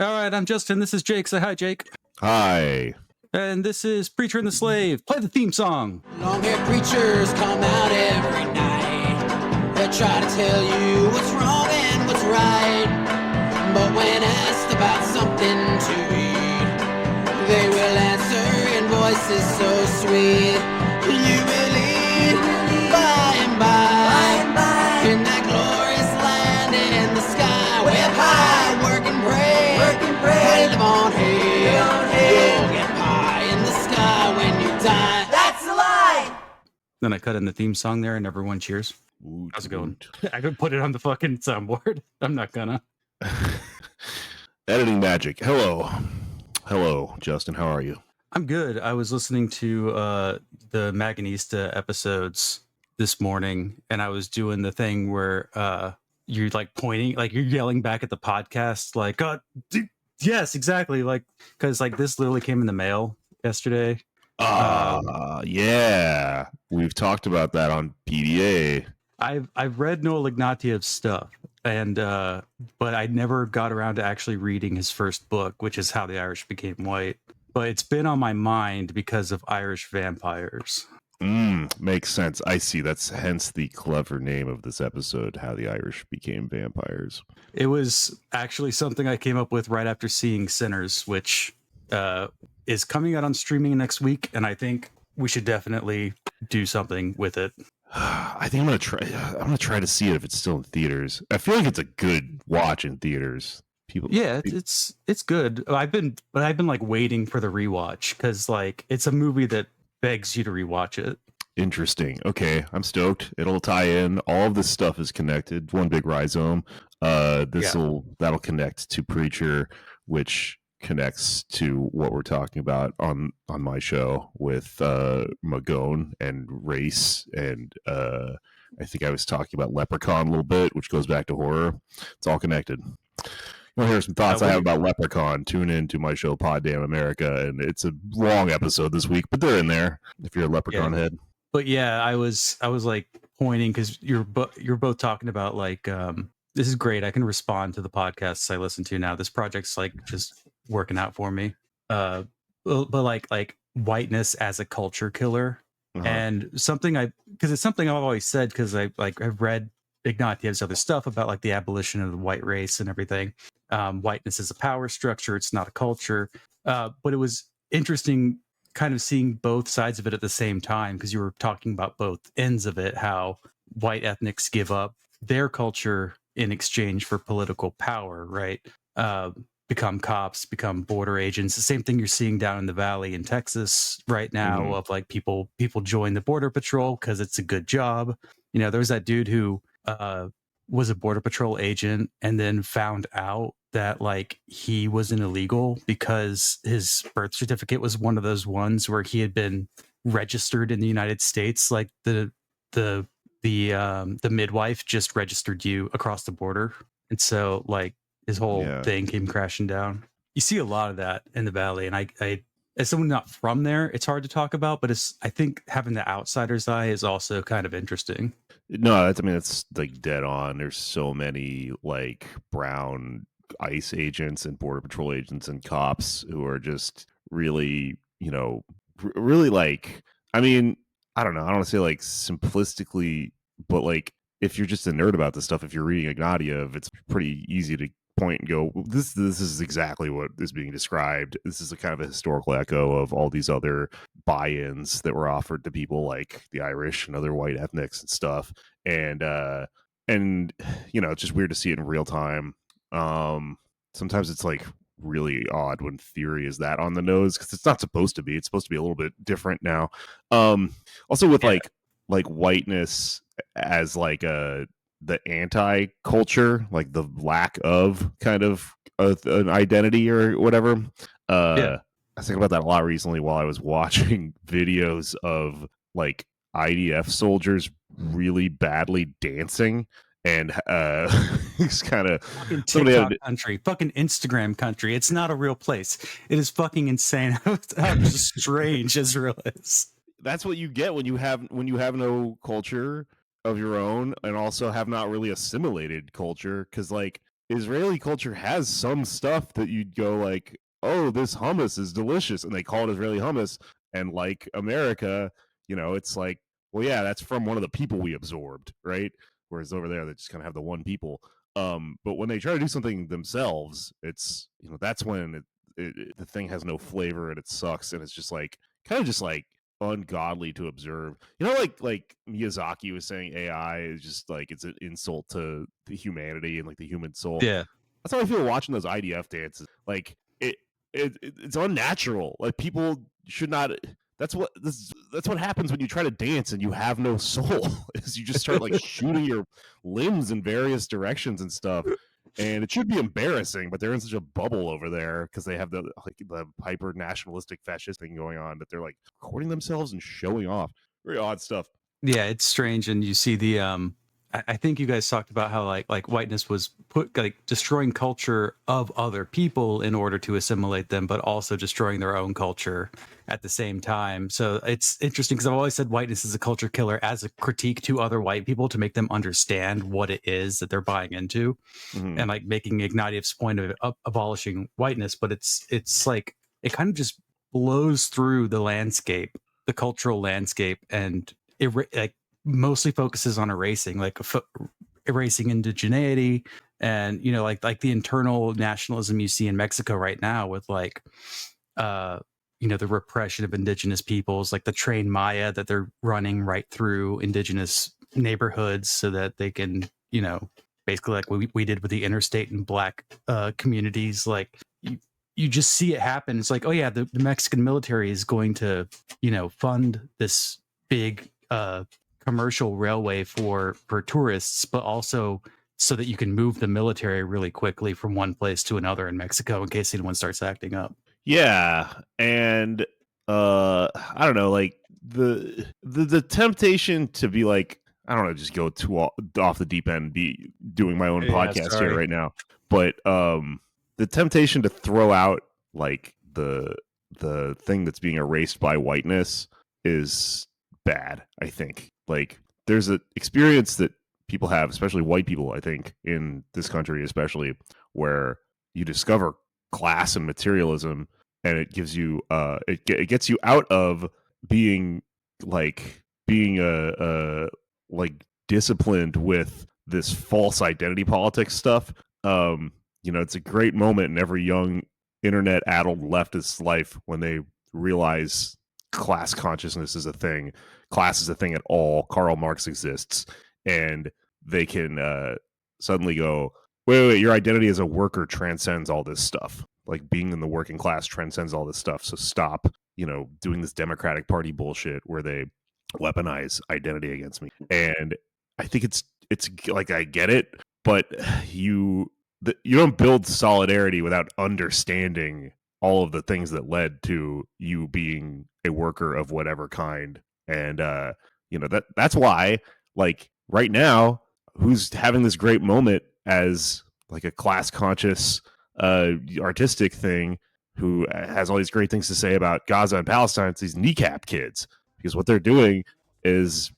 All right, I'm Justin. This is Jake. Say hi, Jake. Hi. And this is Preacher and the Slave. Play the theme song. Long-haired preachers come out every night. They try to tell you what's wrong and what's right. But when asked about something to read, they will answer in voices so sweet. You will lead by and by in that glorious land in the sky. Way up high, work and pray, live on hay. You'll get pie in the sky when you die. That's a lie. Then I cut in the theme song there and everyone cheers. Woot, How's it going? woot. I could put it on the fucking soundboard. I'm not gonna. Editing magic. Hello, Justin. How are you? I'm good. I was listening to the Maganista episodes this morning, and I was doing the thing where you're like pointing, like you're yelling back at the podcast, like, yes, exactly. Like, because like this literally came in the mail yesterday. Yeah. We've talked about that on PDA. I've read Noel Ignatiev's stuff, and but I never got around to actually reading his first book, which is How the Irish Became White. But it's been on my mind because of Irish vampires. Makes sense. I see. That's hence the clever name of this episode, How the Irish Became Vampires. It was actually something I came up with right after seeing Sinners, which is coming out on streaming next week, and I think we should definitely do something with it. I think I'm gonna try. I'm gonna try to see it if it's still in theaters. I feel like it's a good watch in theaters. Yeah, it's good. I've been like waiting for the rewatch because like it's a movie that begs you to rewatch it. Interesting. Okay, I'm stoked. It'll tie in. All of this stuff is connected. One big rhizome. That'll connect to Preacher, which connects to what we're talking about on my show with Magone and race, and I think I was talking about Leprechaun a little bit, which goes back to horror. It's all connected. You want to hear some thoughts I have about Leprechaun? Tune in to my show Pod Damn America, and it's a long episode this week, but they're in there if you're a Leprechaun head. But yeah, I was like pointing because you're both talking about like this is great. I can respond to the podcasts I listen to now. This project's like just working out for me. But like whiteness as a culture killer, and something because it's something I've always said because I've read Ignatiev's other stuff about like the abolition of the white race and everything. Whiteness is a power structure. It's not a culture. But it was interesting kind of seeing both sides of it at the same time because you were talking about both ends of it, how white ethnics give up their culture in exchange for political power, right? Become cops, become border agents. The same thing you're seeing down in the valley in Texas right now of like people join the border patrol because it's a good job. You know, there was that dude who was a border patrol agent and then found out that like he was an illegal because his birth certificate was one of those ones where he had been registered in the United States, like the midwife just registered you across the border, and so like his whole thing came crashing down. You see a lot of that in the valley, and I as someone not from there, it's hard to talk about, but I think having the outsider's eye is also kind of interesting. No, it's like dead on. There's so many like brown ICE agents and border patrol agents and cops who are just really, really like, I mean, I don't know. I don't want to say like simplistically, but like if you're just a nerd about this stuff, if you're reading Ignatiev, it's pretty easy to point and go, this is exactly what is being described. This is a kind of a historical echo of all these other buy-ins that were offered to people like the Irish and other white ethnics and stuff. And it's just weird to see it in real time. Sometimes it's like really odd when theory is that on the nose because it's not supposed to be. It's supposed to be a little bit different now. Also with like whiteness as like the anti-culture, like the lack of kind of an identity or whatever. I think about that a lot recently while I was watching videos of like IDF soldiers really badly dancing, and it's kind of fucking TikTok country, fucking Instagram country. It's not a real place. It is fucking insane how strange Israel is. That's what you get when you have no culture of your own and also have not really assimilated culture, because like Israeli culture has some stuff that you'd go like, oh, this hummus is delicious, and they call it Israeli hummus. And like America, it's like, well, yeah, that's from one of the people we absorbed, right? Whereas over there, they just kind of have the one people. But when they try to do something themselves, it's that's when the thing has no flavor and it sucks, and it's just like kind of just like ungodly to observe. Like Miyazaki was saying, AI is just like it's an insult to the humanity and like the human soul. Yeah. That's how I feel watching those IDF dances. Like it's unnatural. Like people should not. That's what happens when you try to dance and you have no soul. Is you just start like shooting your limbs in various directions and stuff. And it should be embarrassing, but they're in such a bubble over there because they have the hyper nationalistic fascist thing going on that they're like recording themselves and showing off. Very odd stuff. Yeah, it's strange, and you see the I think you guys talked about how like whiteness was put like destroying culture of other people in order to assimilate them, but also destroying their own culture at the same time. So it's interesting because I've always said whiteness is a culture killer as a critique to other white people to make them understand what it is that they're buying into, and like making Ignatieff's point of abolishing whiteness. But it's like it kind of just blows through the landscape, the cultural landscape, and it like mostly focuses on erasing, like erasing indigeneity, and like the internal nationalism you see in Mexico right now with like the repression of indigenous peoples, like the Train Maya that they're running right through indigenous neighborhoods so that they can basically like we did with the interstate and black communities. Like you just see it happen. It's like, oh yeah, the Mexican military is going to fund this big commercial railway for tourists, but also so that you can move the military really quickly from one place to another in Mexico in case anyone starts acting up. Yeah, and I don't know, like the temptation to be like, I don't know, just go too off the deep end, be doing my own podcast here right now, but the temptation to throw out like the thing that's being erased by whiteness is bad. I think like there's an experience that people have, especially white people, I think in this country especially, where you discover class and materialism, and it gives you it gets you out of being like disciplined with this false identity politics stuff. It's a great moment in every young internet addled leftist life when they realize class consciousness is a thing, class is a thing at all, Karl Marx exists, and they can suddenly go, wait, your identity as a worker transcends all this stuff. Like being in the working class transcends all this stuff. So stop, doing this Democratic Party bullshit where they weaponize identity against me. And I think it's like, I get it, but you don't build solidarity without understanding all of the things that led to you being a worker of whatever kind. And that's why, like, right now, who's having this great moment as like a class conscious artistic thing, who has all these great things to say about Gaza and Palestine, it's these kneecap kids, because what they're doing is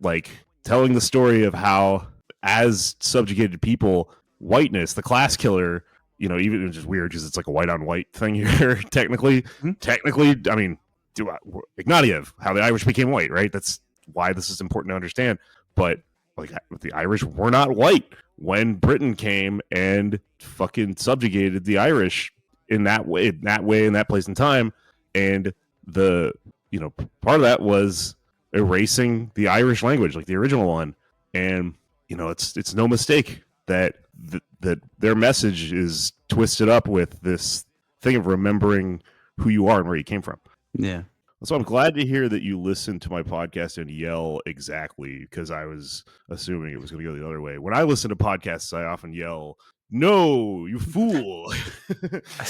like telling the story of how, as subjugated people, whiteness, the class killer, even it's just weird because it's like a white on white thing here. Technically, I mean, Ignatieff, how the Irish became white, right? That's why this is important to understand. But like, the Irish were not white when Britain came and fucking subjugated the Irish in that way, in that place and time. And the part of that was erasing the Irish language, like the original one. And it's no mistake that that their message is twisted up with this thing of remembering who you are and where you came from. Yeah. So I'm glad to hear that you listened to my podcast and yell exactly, because I was assuming it was going to go the other way. When I listen to podcasts, I often yell, "No, you fool!"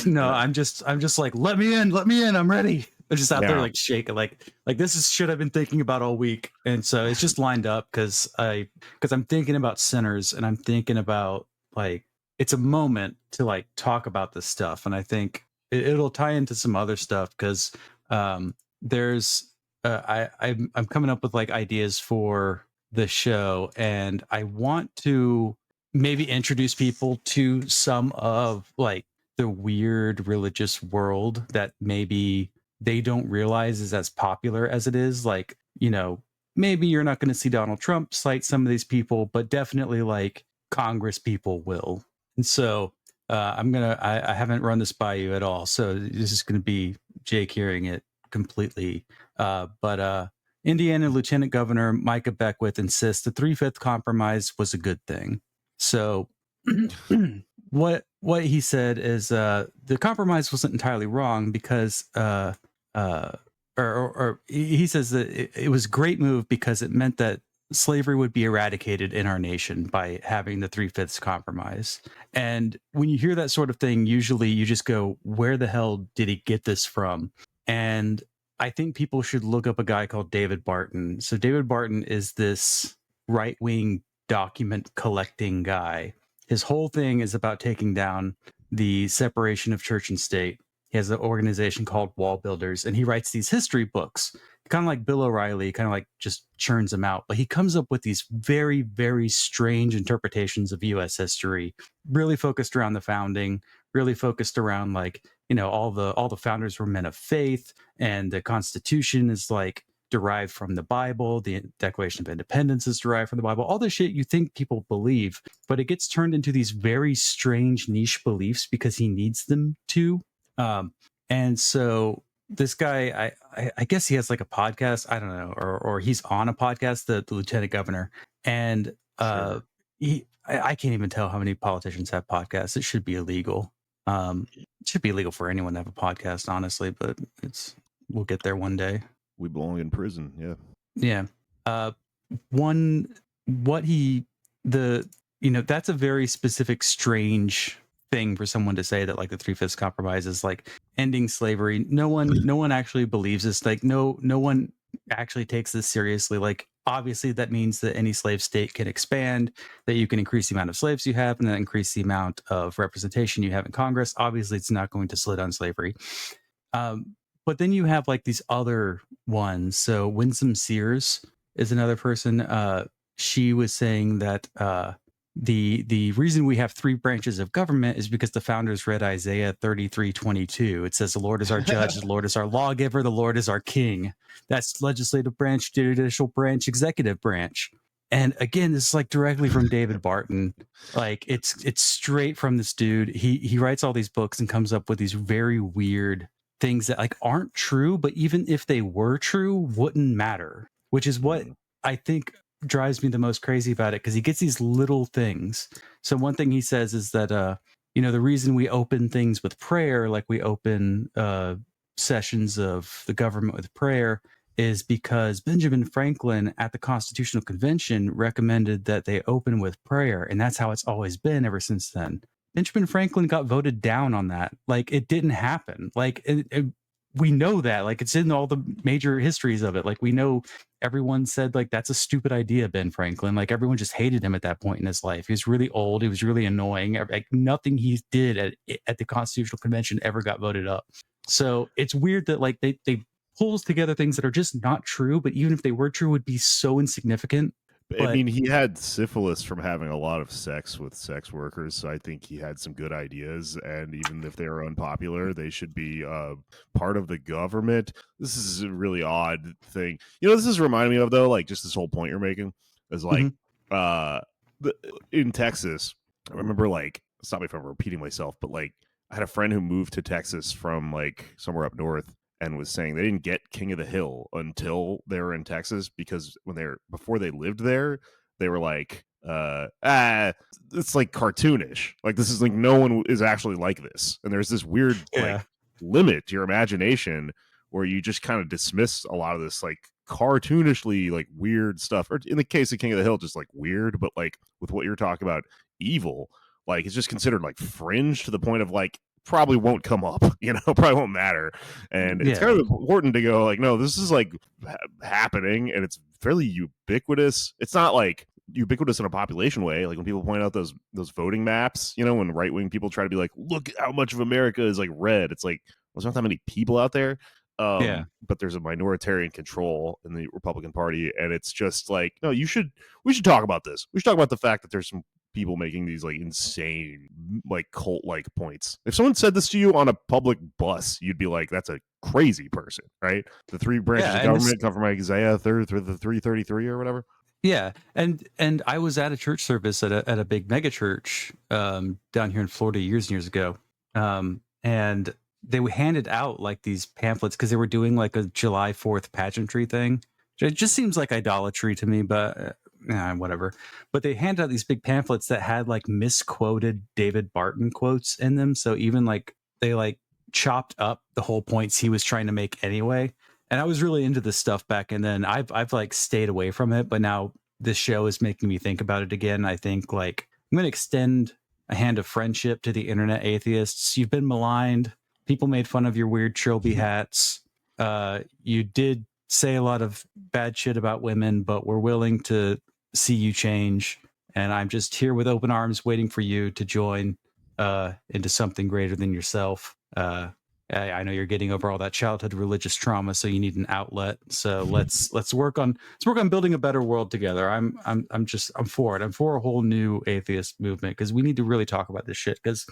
No, I'm just like, let me in, I'm ready. I'm just out there like shaking, like this is shit I've been thinking about all week, and so it's just lined up because I'm thinking about Sinners, and I'm thinking about like it's a moment to like talk about this stuff, and I think it'll tie into some other stuff because there's I'm coming up with like ideas for the show, and I want to maybe introduce people to some of like the weird religious world that maybe they don't realize is as popular as it is. Like, maybe you're not going to see Donald Trump cite some of these people, but definitely like Congress people will. And so I haven't run this by you at all. So this is going to be Jake hearing it completely. But Indiana Lieutenant Governor Micah Beckwith insists the 3/5 compromise was a good thing. So what he said is the compromise wasn't entirely wrong because or he says that it was a great move because it meant that slavery would be eradicated in our nation by having the 3/5 compromise. And when you hear that sort of thing, usually you just go, where the hell did he get this from? And I think people should look up a guy called David Barton. So David Barton is this right-wing document collecting guy. His whole thing is about taking down the separation of church and state. He has an organization called Wall Builders, and he writes these history books, kind of like Bill O'Reilly, kind of like just churns them out. But he comes up with these very, very strange interpretations of U.S. history, really focused around the founding, really focused around like, all the founders were men of faith, and the Constitution is like derived from the Bible. The Declaration of Independence is derived from the Bible. All the shit you think people believe, but it gets turned into these very strange niche beliefs because he needs them to. And so this guy, I guess he has like a podcast, I don't know, or he's on a podcast, the lieutenant governor, and Sure. I can't even tell how many politicians have podcasts. It should be illegal. It should be illegal for anyone to have a podcast, honestly, but we'll get there one day. We belong in prison. Yeah. Yeah. That's a very specific, strange thing for someone to say, that like the 3/5 compromise is like ending slavery. No one actually believes this. Like no one actually takes this seriously. Like obviously that means that any slave state can expand, that you can increase the amount of slaves you have, and then increase the amount of representation you have in Congress. Obviously it's not going to slow down slavery. But then you have like these other ones. So Winsome Sears is another person. She was saying that the reason we have 3 branches of government is because the founders read Isaiah 33:22. It says, the Lord is our judge, the Lord is our lawgiver, the Lord is our king. That's legislative branch, judicial branch, executive branch. And again, this is like directly from David Barton. Like it's straight from this dude. He writes all these books and comes up with these very weird things that like aren't true, but even if they were true, wouldn't matter, which is what I think drives me the most crazy about it, because he gets these little things. So one thing he says is that the reason we open things with prayer, like we open sessions of the government with prayer, is because Benjamin Franklin at the Constitutional Convention recommended that they open with prayer, and that's how it's always been ever since then. Benjamin Franklin got voted down on that. Like it didn't happen. Like we know that. Like it's in all the major histories of it. Like we know everyone said like that's a stupid idea, Ben Franklin. Like everyone just hated him at that point in his life. He was really old. He was really annoying. Like nothing he did at the Constitutional Convention ever got voted up. So it's weird that like they pulls together things that are just not true, but even if they were true, would be so insignificant. I mean, he had syphilis from having a lot of sex with sex workers, so I think he had some good ideas, and even if they are unpopular, they should be part of the government. This is a really odd thing. This is reminding me of, though, like, just this whole point you're making is, like, in Texas, I remember, like, stop me if I'm repeating myself, but, like, I had a friend who moved to Texas from, like, somewhere up north, and was saying they didn't get King of the Hill until they were in Texas, because before they lived there, they were like, it's like cartoonish. Like this is like no one is actually like this, and there's this weird like limit to your imagination where you just kind of dismiss a lot of this like cartoonishly like weird stuff. Or in the case of King of the Hill, just like weird, but like with what you're talking about, evil, like it's just considered like fringe to the point of like probably won't come up, probably won't matter. And it's kind of important to go like, no, this is like happening, and it's fairly ubiquitous. It's not like ubiquitous in a population way. Like when people point out those voting maps, when right-wing people try to be like, look how much of America is like red. It's like, there's not that many people out there. But there's a minoritarian control in the Republican Party, and it's just like, no, we should talk about this. We should talk about the fact that there's some people making these like insane, like cult like points. If someone said this to you on a public bus, you'd be like, that's a crazy person, right? The three branches of government come from Isaiah through the 333 or whatever. Yeah, and I was at a church service at a big mega church down here in Florida years and years ago, and they handed out like these pamphlets because they were doing like a July 4th pageantry thing. It just seems like idolatry to me, but whatever. But they handed out these big pamphlets that had like misquoted David Barton quotes in them. So even like they like chopped up the whole points he was trying to make anyway. And I was really into this stuff back, and then I've like stayed away from it. But now this show is making me think about it again. I think like I'm going to extend a hand of friendship to the internet atheists. You've been maligned. People made fun of your weird trilby hats. You did say a lot of bad shit about women, but we're willing to see you change. And I'm just here with open arms, waiting for you to join into something greater than yourself. I know you're getting over all that childhood religious trauma, so you need an outlet. So let's work on building a better world together. I'm for it. I'm for a whole new atheist movement because we need to really talk about this shit because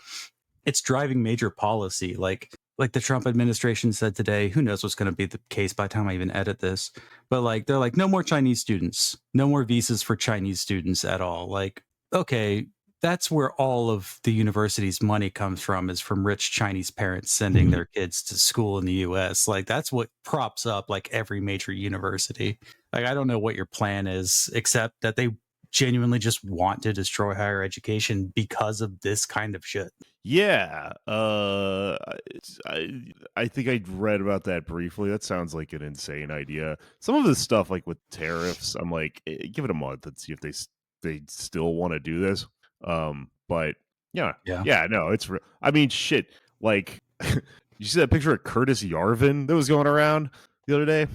it's driving major policy. Like the Trump administration said today, who knows what's going to be the case by the time I even edit this. But like they're like, no more Chinese students, no more visas for Chinese students at all. Like, okay, that's where all of the university's money comes from, is from rich Chinese parents sending their kids to school in the US. Like that's what props up like every major university. Like I don't know what your plan is, except that they genuinely just want to destroy higher education because of this kind of shit. Yeah, I think I read about that briefly. That sounds like an insane idea. Some of this stuff, like with tariffs, I'm like, give it a month and see if they still want to do this. But yeah, no, it's I mean, shit. Like, you see that picture of Curtis Yarvin that was going around the other day?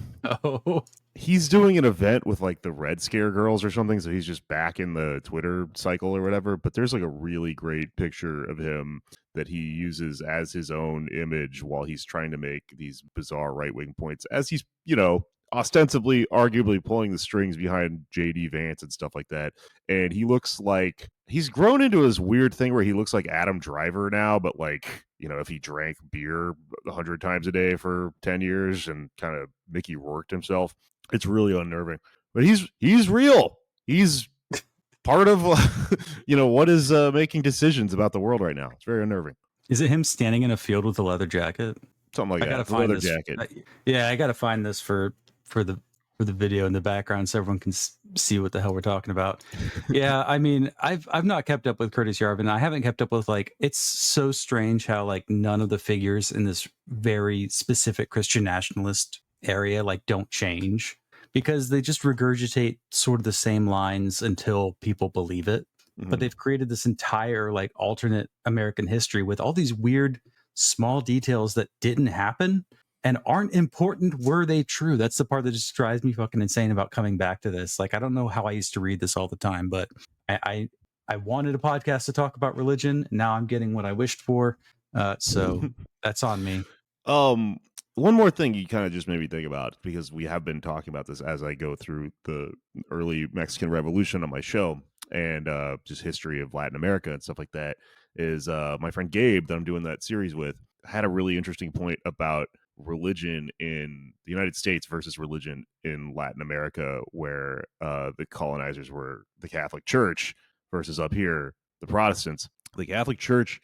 Oh, he's doing an event with like the Red Scare girls or something, so he's just back in the Twitter cycle or whatever. But there's like a really great picture of him that he uses as his own image while he's trying to make these bizarre right-wing points, as he's, ostensibly, arguably pulling the strings behind JD Vance and stuff like that. And he looks like he's grown into his weird thing where he looks like Adam Driver now, but like, if he drank beer 100 times a day for 10 years and kind of Mickey Rourked himself. It's really unnerving. But he's real. He's part of what is making decisions about the world right now. It's very unnerving. Is it him standing in a field with a leather jacket? Something like that. I gotta find this. I gotta find this for the video in the background so everyone can see what the hell we're talking about. Yeah, I mean, I've not kept up with Curtis Yarvin. I haven't kept up with it's so strange how like none of the figures in this very specific Christian nationalist area don't change, because they just regurgitate sort of the same lines until people believe it. But they've created this entire alternate American history with all these weird small details that didn't happen and aren't important were they true. That's the part that just drives me fucking insane about coming back to this. I don't know how I used to read this all the time, but I wanted a podcast to talk about religion. Now I'm getting what I wished for. So that's on me. One more thing you kind of just made me think about, because we have been talking about this as I go through the early Mexican Revolution on my show and just history of Latin America and stuff like that, is my friend Gabe that I'm doing that series with had a really interesting point about religion in the United States versus religion in Latin America, where the colonizers were the Catholic Church versus up here the Protestants. The Catholic Church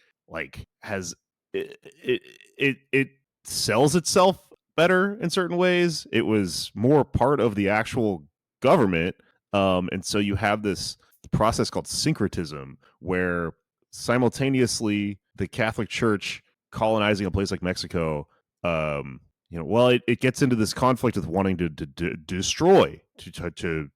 has it sells itself better in certain ways. It was more part of the actual government, and so you have this process called syncretism, where simultaneously the Catholic Church colonizing a place like Mexico, it gets into this conflict with wanting to destroy, to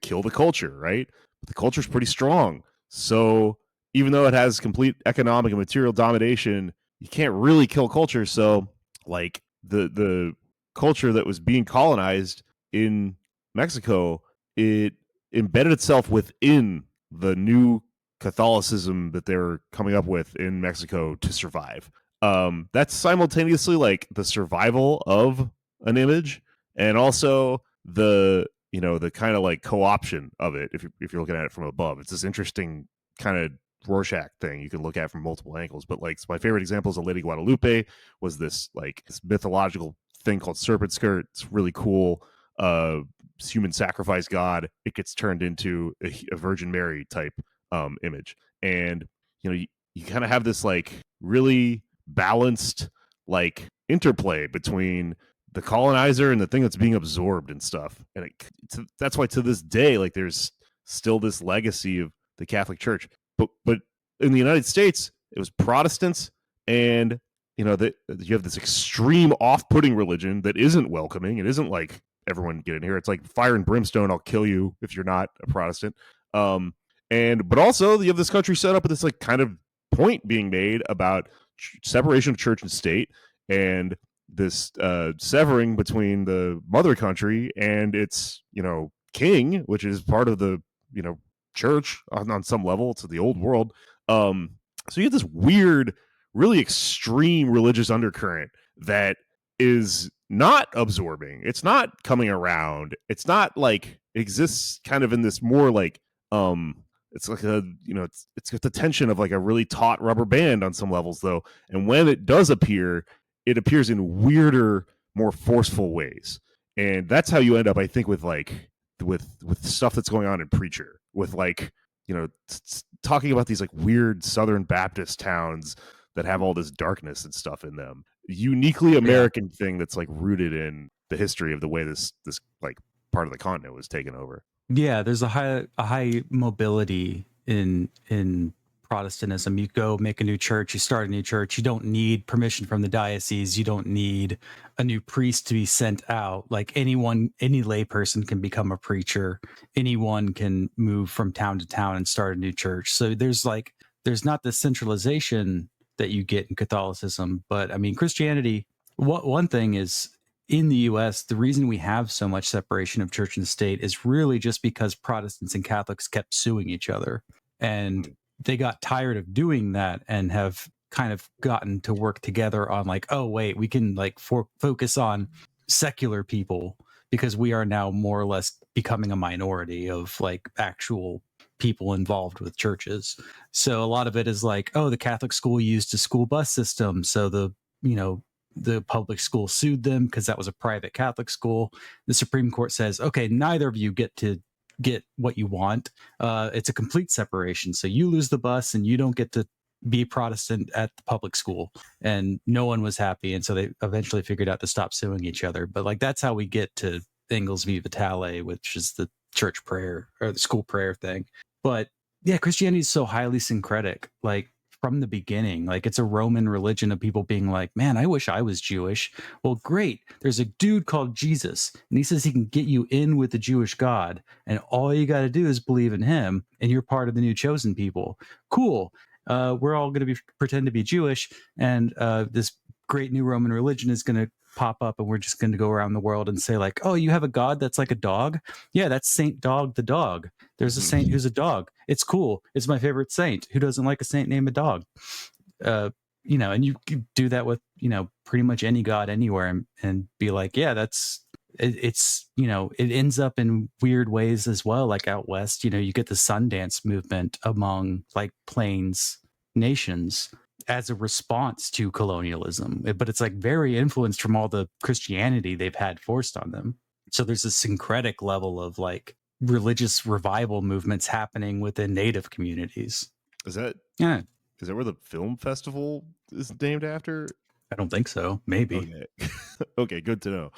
kill the culture, right? But the culture's pretty strong, so even though it has complete economic and material domination, you can't really kill culture. So the culture that was being colonized in Mexico, it embedded itself within the new Catholicism that they're coming up with in Mexico to survive. That's simultaneously the survival of an image, and also the kind of co-option of it. If you're looking at it from above, it's this interesting kind of Rorschach thing you can look at from multiple angles. But like my favorite examples of Lady Guadalupe was this like this mythological thing called Serpent Skirt. It's really cool. Human sacrifice god. It gets turned into a Virgin Mary type image, and you kind of have this like really balanced like interplay between the colonizer and the thing that's being absorbed and stuff. And that's why to this day, like there's still this legacy of the Catholic Church. But in the United States, it was Protestants, and you have this extreme off-putting religion that isn't welcoming. It isn't like everyone get in here. It's like fire and brimstone. I'll kill you if you're not a Protestant. But also you have this country set up with this like kind of point being made about separation of church and state, and this severing between the mother country and its king, which is part of the church on some level. It's the old world. So you have this weird, really extreme religious undercurrent that is not absorbing. It's not coming around. It's not like exists kind of in this more like it's like it's got the tension of like a really taut rubber band on some levels though. And when it does appear, it appears in weirder, more forceful ways. And that's how you end up, I think, with stuff that's going on in Preacher, with like talking about these like weird Southern Baptist towns that have all this darkness and stuff in them. Uniquely American thing that's like rooted in the history of the way this like part of the continent was taken over. Yeah, there's a high mobility in Protestantism. You go make a new church, you start a new church. You don't need permission from the diocese. You don't need a new priest to be sent out. Like any layperson can become a preacher. Anyone can move from town to town and start a new church. So there's not the centralization that you get in Catholicism. But I mean, Christianity, one thing is, in the US, the reason we have so much separation of church and state is really just because Protestants and Catholics kept suing each other. And they got tired of doing that and have kind of gotten to work together on like, oh, wait, we can like focus on secular people because we are now more or less becoming a minority of like actual people involved with churches. So a lot of it is like, oh, the Catholic school used a school bus system. So the public school sued them because that was a private Catholic school. The Supreme Court says, okay, neither of you get to get what you want. It's a complete separation. So you lose the bus and you don't get to be Protestant at the public school. And no one was happy. And so they eventually figured out to stop suing each other. But like, that's how we get to Engels v. Vitale, which is the church prayer or the school prayer thing. But yeah, Christianity is so highly syncretic. Like, from the beginning, like it's a Roman religion of people being like, man, I wish I was Jewish. Well, great. There's a dude called Jesus, and he says he can get you in with the Jewish God, and all you got to do is believe in him, and you're part of the new chosen people. Cool. We're all going to pretend to be Jewish, and this great new Roman religion is going to pop up, and we're just going to go around the world and say like, oh, you have a God that's like a dog? Yeah, that's Saint Dog the dog. There's a saint who's a dog. It's cool. It's my favorite saint. Who doesn't like a saint named a dog? And you can do that with pretty much any god anywhere, and be like, yeah, it's it ends up in weird ways as well. Like out west, you get the Sundance movement among like plains nations as a response to colonialism, but it's like very influenced from all the Christianity they've had forced on them. So there's a syncretic level of like religious revival movements happening within native communities. Is that where the film festival is named after? I don't think so. Maybe. Okay. Okay, good to know.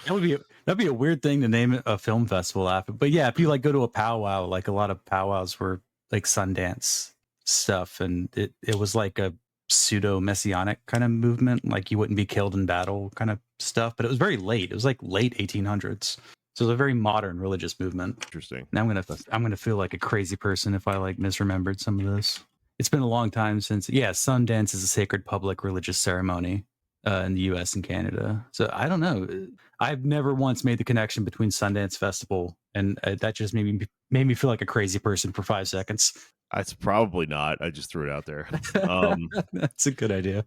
That'd be a weird thing to name a film festival after. But yeah, if you like go to a powwow, like a lot of powwows were like Sundance stuff, and it was like a pseudo messianic kind of movement, like you wouldn't be killed in battle kind of stuff. But it was very late. It was like late 1800s. So it was a very modern religious movement. Interesting. Now I'm gonna feel like a crazy person if I like misremembered some of this. It's been a long time since. Yeah, Sundance is a sacred public religious ceremony in the U.S. and Canada. So I don't know. I've never once made the connection between Sundance Festival and that just made me feel like a crazy person for 5 seconds. It's probably not. I just threw it out there. That's a good idea.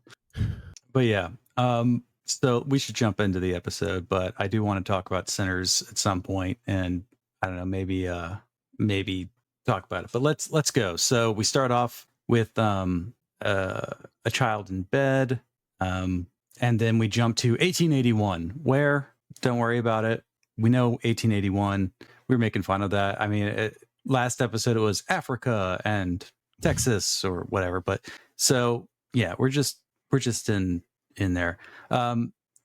But yeah. So we should jump into the episode, but I do want to talk about Sinners at some point, and I don't know, maybe talk about it. But let's go. So we start off with a child in bed, and then we jump to 1881. Where? Don't worry about it. We know 1881. We were making fun of that. I mean, last episode it was Africa and Texas or whatever. But so yeah, we're just in there.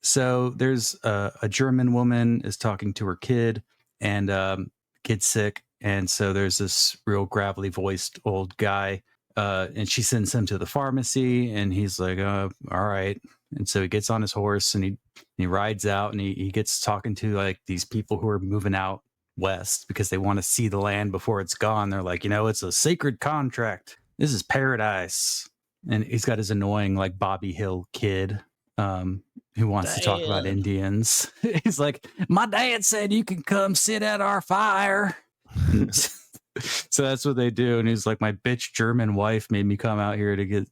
So there's a German woman is talking to her kid, and kid's sick, and so there's this real gravelly voiced old guy, and she sends him to the pharmacy, and he's like, all right. And so he gets on his horse and he rides out, and he gets talking to like these people who are moving out west because they want to see the land before it's gone. They're like, it's a sacred contract. This is paradise. And he's got his annoying like Bobby Hill kid who wants to talk about Indians. He's like, my dad said you can come sit at our fire. So that's what they do. And he's like, my bitch German wife made me come out here to get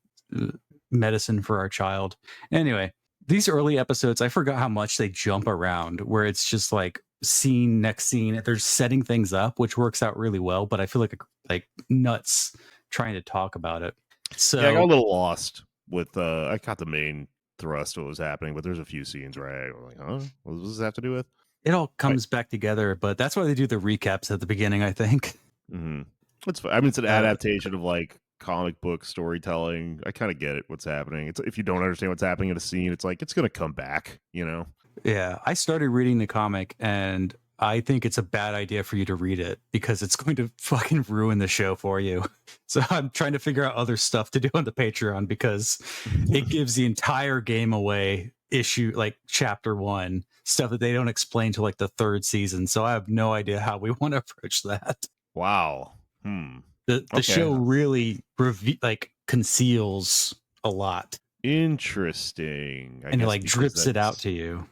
medicine for our child. Anyway, these early episodes, I forgot how much they jump around, where it's just like scene next scene. They're setting things up, which works out really well. But I feel like nuts trying to talk about it. So yeah, I got a little lost with I caught the main thrust of what was happening, but there's a few scenes where I was like, huh? What does this have to do with? It all comes back together, but that's why they do the recaps at the beginning, I think. Mm-hmm. It's an adaptation of like comic book storytelling. I kind of get it, what's happening. It's if you don't understand what's happening in a scene, it's like it's gonna come back, Yeah, I started reading the comic, and I think it's a bad idea for you to read it because it's going to fucking ruin the show for you. So I'm trying to figure out other stuff to do on the Patreon because it gives the entire game away. Issue like chapter 1 stuff that they don't explain to like the 3rd season. So I have no idea how we want to approach that. Wow. The show really conceals a lot. Interesting. And it like drips it out to you.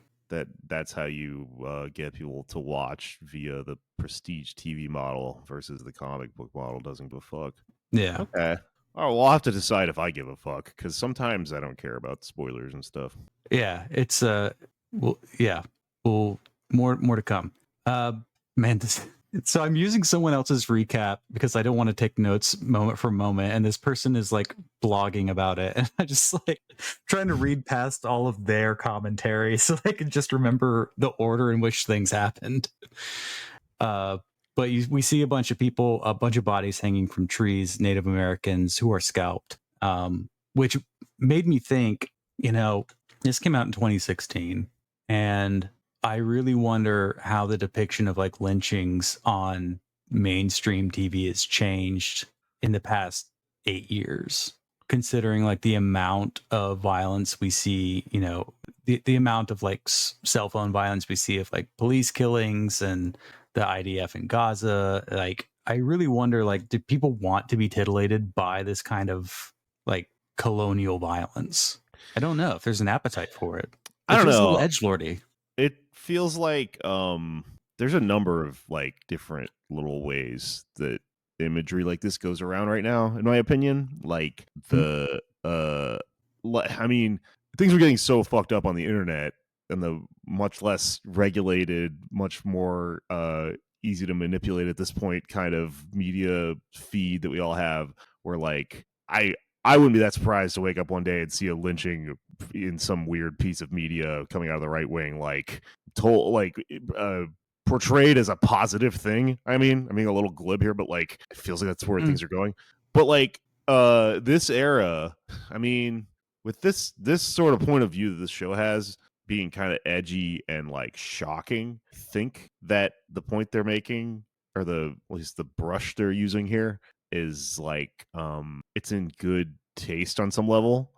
That's how you get people to watch via the prestige TV model versus the comic book model doesn't give a fuck. Yeah. Okay. Oh, well, I'll have to decide if I give a fuck because sometimes I don't care about spoilers and stuff. Yeah, it's more to come. Man, so I'm using someone else's recap because I don't want to take notes moment for moment, and this person is like blogging about it, and I just like trying to read past all of their commentary so I can just remember the order in which things happened. But we see a bunch of people, a bunch of bodies hanging from trees, Native Americans who are scalped, which made me think, this came out in 2016, and I really wonder how the depiction of like lynchings on mainstream TV has changed in the past 8 years, considering like the amount of violence we see, the amount of like cell phone violence we see of like police killings and the IDF in Gaza. Like, I really wonder, like, do people want to be titillated by this kind of like colonial violence? I don't know if there's an appetite for it. I don't know. Edgelordy. It feels like there's a number of like different little ways that imagery like this goes around right now, in my opinion. Like things are getting so fucked up on the internet and the much less regulated, much more easy to manipulate at this point kind of media feed that we all have, where like I wouldn't be that surprised to wake up one day and see a lynching in some weird piece of media coming out of the right wing, like portrayed as a positive thing. I mean a little glib here, but like it feels like that's where things are going. But like this era, with this sort of point of view that this show has, being kind of edgy and like shocking, I think that the point they're making, or at least the brush they're using here, is like it's in good taste on some level.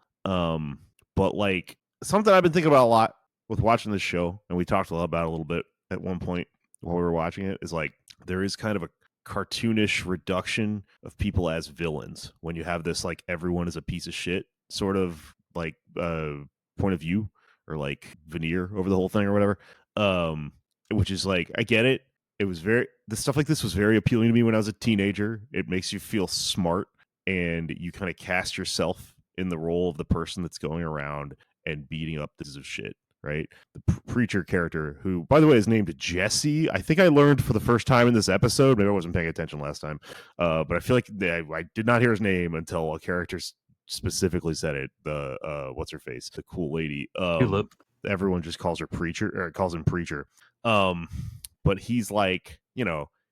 But like something I've been thinking about a lot with watching this show, and we talked a lot about it a little bit at one point while we were watching it, is like there is kind of a cartoonish reduction of people as villains when you have this like everyone is a piece of shit sort of like point of view, or like veneer over the whole thing or whatever. Which is like, I get it. The stuff like this was very appealing to me when I was a teenager. It makes you feel smart, and you kind of cast yourself in the role of the person that's going around and beating up pieces of shit. right? The preacher character, who, by the way, is named Jesse. I think I learned for the first time in this episode. Maybe I wasn't paying attention last time, but I feel like I did not hear his name until a character specifically said it. The what's her face, the cool lady. Tulip. Everyone just calls her preacher, or calls him preacher. But he's like,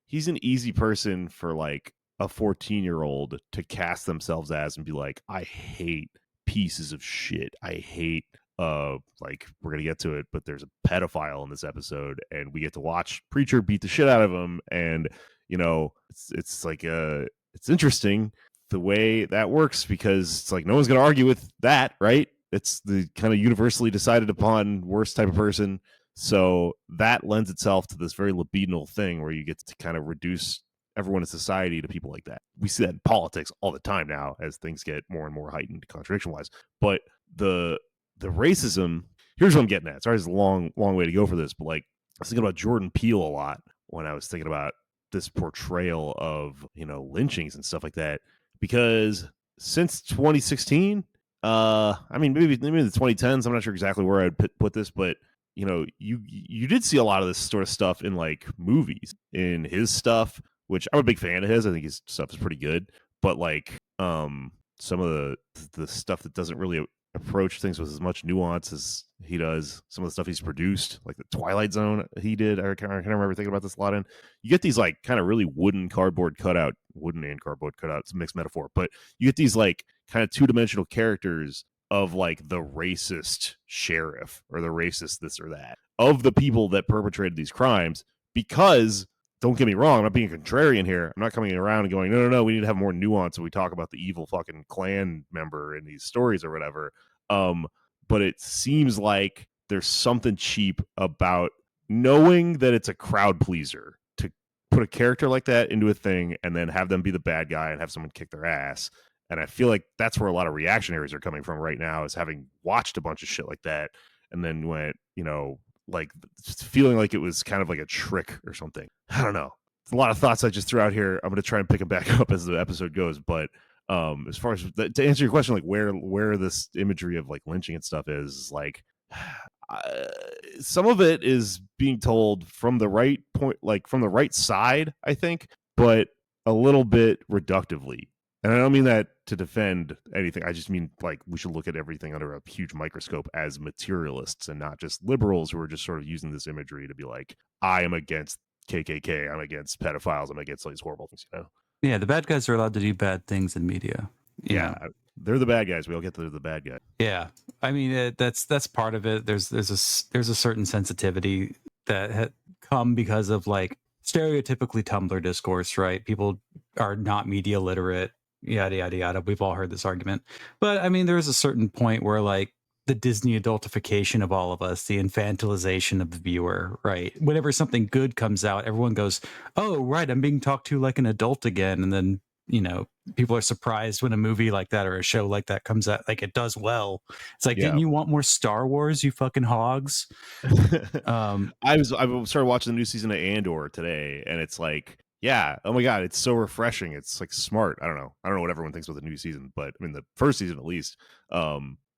he's an easy person for like a 14-year-old to cast themselves as and be like, I hate pieces of shit. I hate like, we're gonna get to it, but there's a pedophile in this episode, and we get to watch preacher beat the shit out of him, and it's like it's interesting the way that works, because it's like no one's gonna argue with that, right? It's the kind of universally decided upon worst type of person. So that lends itself to this very libidinal thing where you get to kind of reduce everyone in society to people like that. We see that in politics all the time now as things get more and more heightened contradiction wise. But the racism, here's what I'm getting at. Sorry, it's a long way to go for this, but like, I was thinking about Jordan Peele a lot when I was thinking about this portrayal of, lynchings and stuff like that, because since 2016, I mean, maybe the 2010s, I'm not sure exactly where I'd put this, but you did see a lot of this sort of stuff in like movies, in his stuff, which I'm a big fan of his. I think his stuff is pretty good, but like some of the stuff that doesn't really approach things with as much nuance as he does, some of the stuff he's produced, like the Twilight Zone he did, I kind of remember thinking about this a lot. In you get these like kind of really wooden and cardboard cutout, it's a mixed metaphor, but you get these like kind of two-dimensional characters of like the racist sheriff or the racist this or that of the people that perpetrated these crimes. Because don't get me wrong, I'm not being contrarian here. I'm not coming around and going, no, we need to have more nuance when we talk about the evil fucking Klan member in these stories or whatever. But it seems like there's something cheap about knowing that it's a crowd pleaser to put a character like that into a thing and then have them be the bad guy and have someone kick their ass. And I feel like that's where a lot of reactionaries are coming from right now, is having watched a bunch of shit like that and then went, like feeling like it was kind of like a trick or something. I don't know. It's a lot of thoughts I just threw out here. I'm going to try and pick them back up as the episode goes. But as far as to answer your question, like where this imagery of like lynching and stuff is like, some of it is being told from the right point, like from the right side, I think, but a little bit reductively. And I don't mean that to defend anything. I just mean like we should look at everything under a huge microscope as materialists and not just liberals who are just sort of using this imagery to be like, I am against KKK, I'm against pedophiles, I'm against all these horrible things, Yeah, the bad guys are allowed to do bad things in media. Yeah, they're the bad guys. We all get to the bad guy. Yeah, I mean that's part of it. There's a certain sensitivity that had come because of like stereotypically Tumblr discourse, right? People are not media literate. Yada yada yada. We've all heard this argument, but I mean, there is a certain point where like the Disney adultification of all of us, the infantilization of the viewer, right? Whenever something good comes out, everyone goes, "Oh, right, I'm being talked to like an adult again," and then people are surprised when a movie like that or a show like that comes out, like it does well. It's like, didn't you want more Star Wars, you fucking hogs? I started watching the new season of Andor today, and it's like, yeah, oh my god, it's so refreshing. It's like smart. I don't know what everyone thinks about the new season, but I mean the first season at least.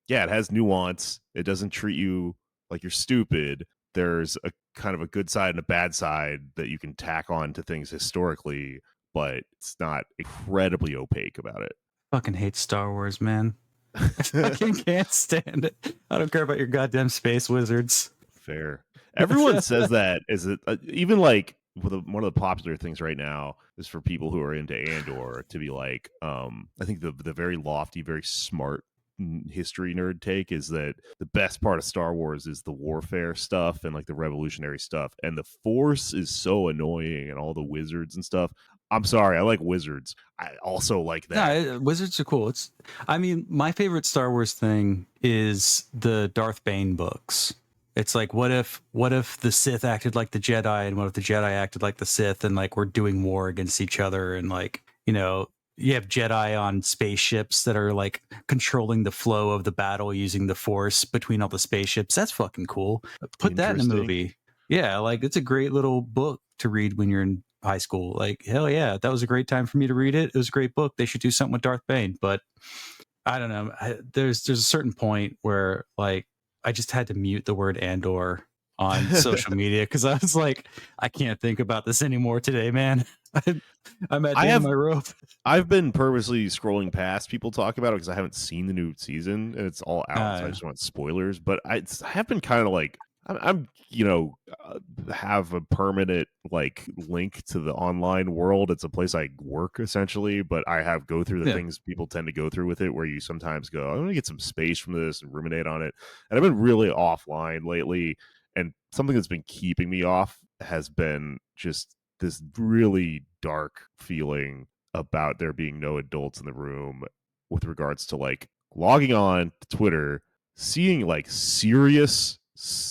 Yeah, it has nuance. It doesn't treat you like you're stupid. There's a kind of a good side and a bad side that you can tack on to things historically, but it's not incredibly opaque about it. Fucking hate Star Wars, man. I can't stand it. I don't care about your goddamn space wizards. Fair. Everyone says that. Is it even like one of the popular things right now is for people who are into Andor to be like, I think the very lofty, very smart history nerd take is that the best part of Star Wars is the warfare stuff and like the revolutionary stuff, and the Force is so annoying and all the wizards and stuff. I'm sorry, I like wizards. I also like that. No, wizards are cool. I mean, my favorite Star Wars thing is the Darth Bane books. It's like, what if the Sith acted like the Jedi, and what if the Jedi acted like the Sith, and like we're doing war against each other, and like, you have Jedi on spaceships that are like controlling the flow of the battle using the Force between all the spaceships. That's fucking cool. Put that in a movie. Yeah, like it's a great little book to read when you're in high school. Like, hell yeah, that was a great time for me to read it. It was a great book. They should do something with Darth Bane. But I don't know. There's a certain point where like I just had to mute the word Andor on social media because I was like, I can't think about this anymore today, man. I'm at the end of my rope. I've been purposely scrolling past people talk about it because I haven't seen the new season and it's all out, so I just want spoilers. But I have been kind of like, I'm have a permanent like link to the online world. It's a place I work essentially, but I have go through the things people tend to go through with it, where you sometimes go, I'm gonna get some space from this and ruminate on it. And I've been really offline lately, and something that's been keeping me off has been just this really dark feeling about there being no adults in the room with regards to like logging on to Twitter, seeing like serious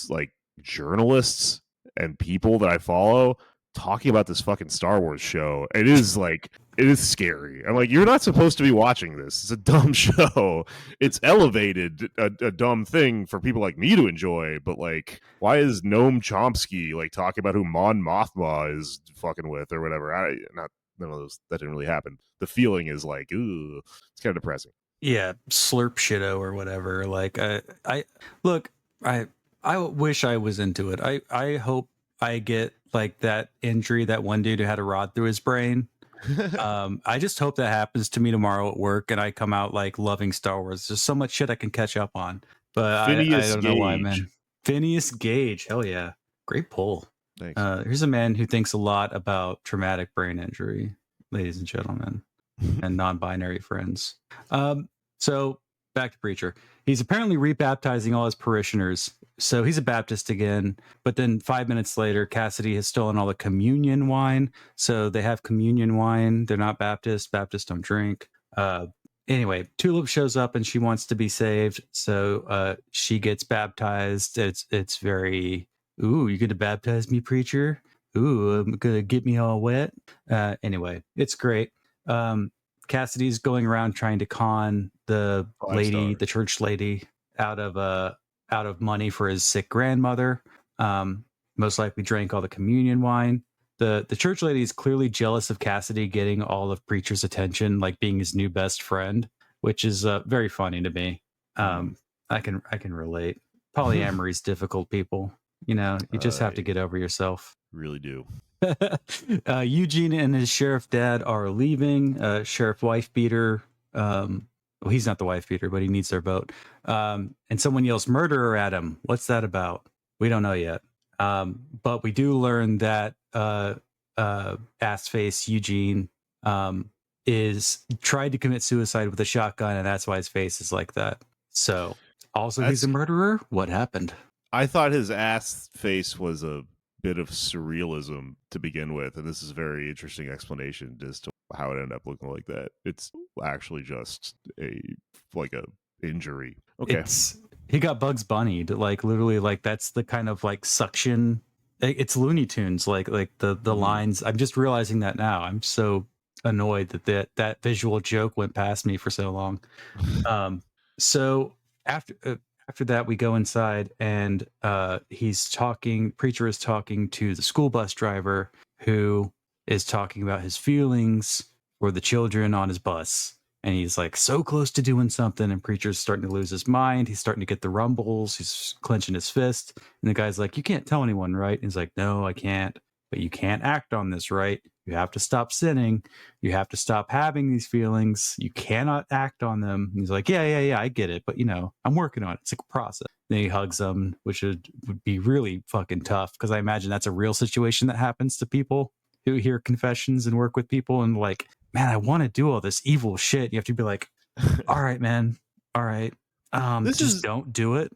like journalists and people that I follow talking about this fucking Star Wars show. It is like, it is scary. I'm like, you're not supposed to be watching this. It's a dumb show. It's elevated a dumb thing for people like me to enjoy, but like, why is Noam Chomsky like talking about who Mon Mothma is fucking with or whatever? None of those, that didn't really happen. The feeling is like, ooh, it's kind of depressing. Yeah, slurp shitto or whatever. Like I look, I wish I was into it. I hope I get like that injury, that one dude who had a rod through his brain. I just hope that happens to me tomorrow at work and I come out like loving Star Wars. There's so much shit I can catch up on. But I don't know why, man. Phineas Gage, hell yeah. Great pull. Thanks. Here's a man who thinks a lot about traumatic brain injury, ladies and gentlemen, and non-binary friends. So back to Preacher. He's apparently rebaptizing all his parishioners. So he's a Baptist again. But then 5 minutes later, Cassidy has stolen all the communion wine. So they have communion wine. They're not Baptist. Baptists don't drink. Anyway, Tulip shows up and she wants to be saved. So she gets baptized. It's very, ooh, you gonna baptize me, Preacher? Ooh, I'm gonna get me all wet. Anyway, it's great. Cassidy's going around trying to con the lady, the church lady, out of money for his sick grandmother. Most likely drank all the communion wine. The church lady is clearly jealous of Cassidy getting all of Preacher's attention, like being his new best friend, which is very funny to me. I can relate. Polyamory is difficult, people. You know, you just have to get over yourself. Really do. Eugene and his sheriff dad are leaving. Sheriff wife beater. Well, he's not the wife beater, but he needs their vote. And someone yells murderer at him. What's that about? We don't know yet. But we do learn that ass face Eugene is tried to commit suicide with a shotgun, and that's why his face is like that. So also he's a murderer. What happened? I thought his ass face was a bit of surrealism to begin with, and this is a very interesting explanation as to how it ended up looking like that. It's actually just a injury. Okay. He got Bugs Bunny, like literally, like that's the kind of like suction. It's Looney Tunes, like the lines. I'm just realizing that now. I'm so annoyed that visual joke went past me for so long. So after that, we go inside and Preacher is talking to the school bus driver, who is talking about his feelings for the children on his bus. And he's like so close to doing something, and Preacher's starting to lose his mind. He's starting to get the rumbles. He's clenching his fist. And the guy's like, you can't tell anyone, right? And he's like, no, I can't. But you can't act on this, right? You have to stop sinning. You have to stop having these feelings. You cannot act on them. And he's like, yeah, I get it. But, you know, I'm working on it. It's like a process. Then he hugs him, which would be really fucking tough, because I imagine that's a real situation that happens to people who hear confessions and work with people and like, man, I want to do all this evil shit. You have to be like, all right, man. All right. Don't do it.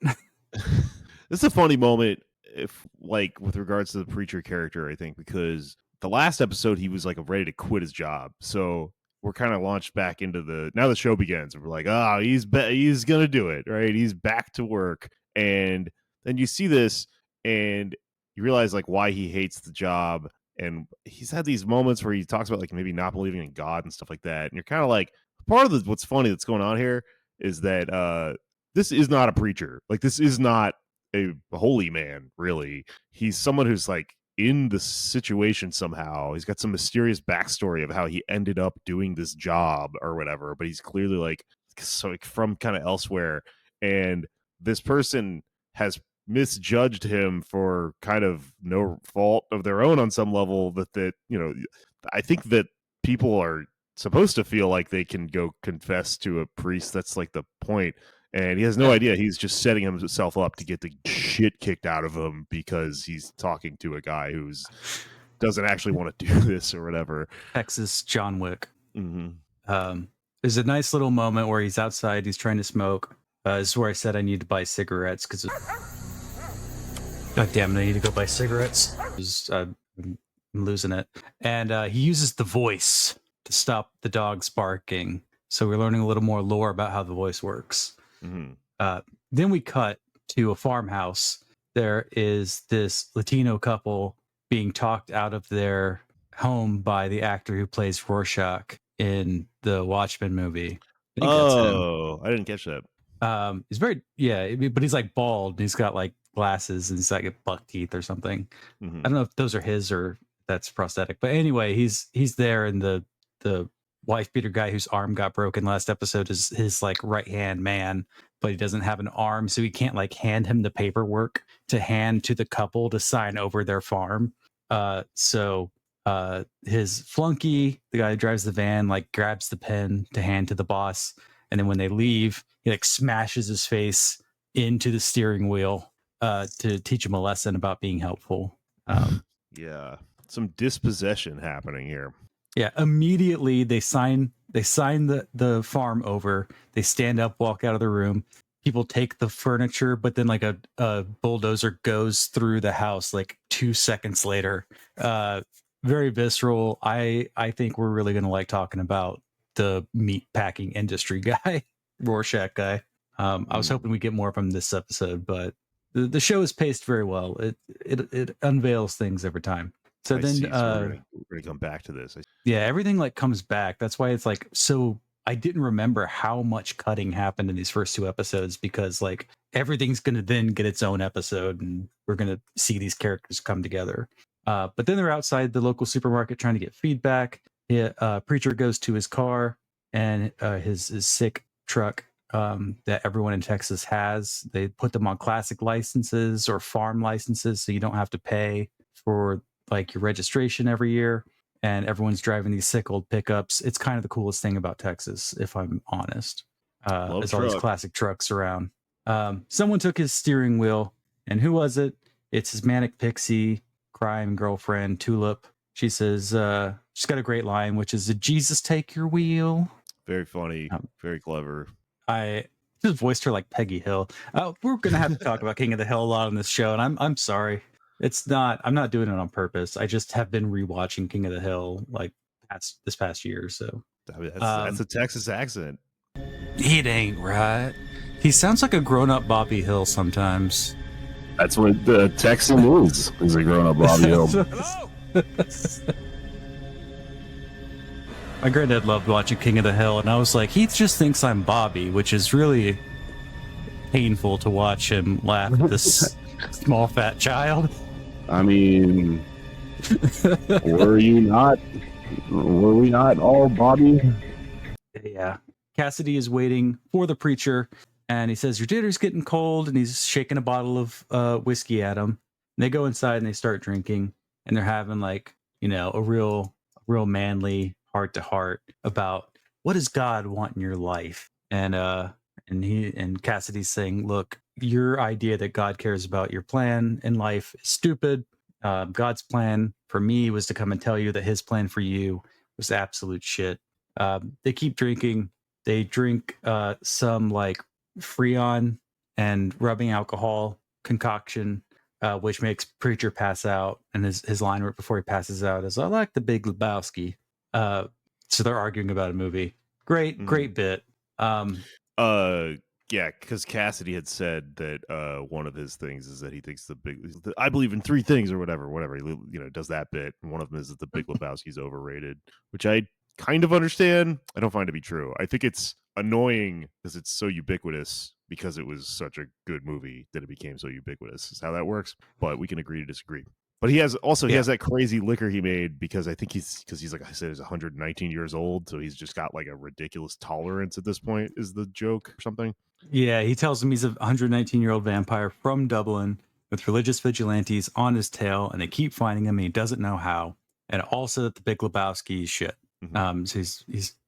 This is a funny moment, if like with regards to the Preacher character, I think, because the last episode he was like ready to quit his job. So we're kind of launched back into now the show begins, and we're like, oh, he's gonna do it, right? He's back to work. And then you see this and you realize like why he hates the job. And he's had these moments where he talks about like maybe not believing in God and stuff like that. And you're kind of like, part of what's funny that's going on here is that this is not a preacher. Like, this is not a holy man, really. He's someone who's like in the situation somehow. He's got some mysterious backstory of how he ended up doing this job or whatever, but he's clearly like from kind of elsewhere. And this person has misjudged him for kind of no fault of their own on some level. That I think that people are supposed to feel like they can go confess to a priest. That's like the point. And he has no idea. He's just setting himself up to get the shit kicked out of him because he's talking to a guy who's doesn't actually want to do this or whatever. Texas John Wick. Mm-hmm. There's a nice little moment where he's outside. He's trying to smoke. This is where I said I need to buy cigarettes because God damn it, I need to go buy cigarettes. I'm losing it. And he uses the voice to stop the dogs barking. So we're learning a little more lore about how the voice works. Mm-hmm. Then we cut to a farmhouse. There is this Latino couple being talked out of their home by the actor who plays Rorschach in the Watchmen movie. I didn't catch that. He's but he's like bald and he's got like glasses and he's like buck teeth or something. Mm-hmm. I don't know if those are his or that's prosthetic, but anyway, he's there, and the wife beater guy whose arm got broken last episode is his like right hand man, but he doesn't have an arm, so he can't like hand him the paperwork to hand to the couple to sign over their farm. So his flunky, the guy who drives the van, like grabs the pen to hand to the boss, and then when they leave, he like smashes his face into the steering wheel to teach him a lesson about being helpful. Yeah, some dispossession happening here. Yeah, immediately they sign the farm over. They stand up, walk out of the room. People take the furniture, but then like a bulldozer goes through the house like 2 seconds later. Very visceral. I think we're really gonna like talking about the meat packing industry guy, Rorschach guy. I was hoping we get more from this episode, but the show is paced very well. It unveils things every time. So then we're gonna come back to this. Yeah, everything like comes back. That's why it's like so. I didn't remember how much cutting happened in these first 2 episodes because like everything's gonna then get its own episode, and we're gonna see these characters come together. But then they're outside the local supermarket trying to get feedback. Preacher goes to his car and his sick truck that everyone in Texas has. They put them on classic licenses or farm licenses, so you don't have to pay for like your registration every year, and everyone's driving these sick old pickups. It's kind of the coolest thing about Texas, if I'm honest. There's all these classic trucks around. Someone took his steering wheel, and who was it? It's his manic pixie crime girlfriend, Tulip. She says she's got a great line, which is, "Did Jesus take your wheel?" Very funny, very clever. I just voiced her like Peggy Hill. We're gonna have to talk about King of the Hill a lot on this show, and I'm sorry. I'm not doing it on purpose. I just have been rewatching King of the Hill like this past year. So that's a Texas accent. It ain't right. He sounds like a grown-up Bobby Hill sometimes. That's what the Texan is a grown-up Bobby Hill. My granddad loved watching King of the Hill, and I was like, he just thinks I'm Bobby, which is really painful to watch him laugh at this small fat child. I mean, were we not all Bobby? Yeah. Cassidy is waiting for the preacher, and he says, "Your dinner's getting cold," and he's shaking a bottle of whiskey at him. And they go inside and they start drinking, and they're having like, a real manly heart to heart about what does God want in your life. And Cassidy's saying, "Look, your idea that God cares about your plan in life is stupid. God's plan for me was to come and tell you that his plan for you was absolute shit." They keep drinking. They drink some like Freon and rubbing alcohol concoction, which makes Preacher pass out. And his line right before he passes out is, "I like the Big Lebowski." So they're arguing about a movie. Great bit. Yeah, because Cassidy had said that one of his things is that he thinks I believe in 3 things or whatever. He does that bit, and one of them is that the Big Lebowski's overrated, which I kind of understand. I don't find it to be true. I think it's annoying because it's so ubiquitous because it was such a good movie that it became so ubiquitous. Is how that works. But we can agree to disagree. But he has also he Yeah. has that crazy liquor he made because I think he's like I said, he's 119 years old, so he's just got like a ridiculous tolerance at this point. Is the joke or something? Yeah, he tells him he's a 119-year-old vampire from Dublin with religious vigilantes on his tail, and they keep finding him, and he doesn't know how. And also that the Big Lebowski is shit. Mhm. So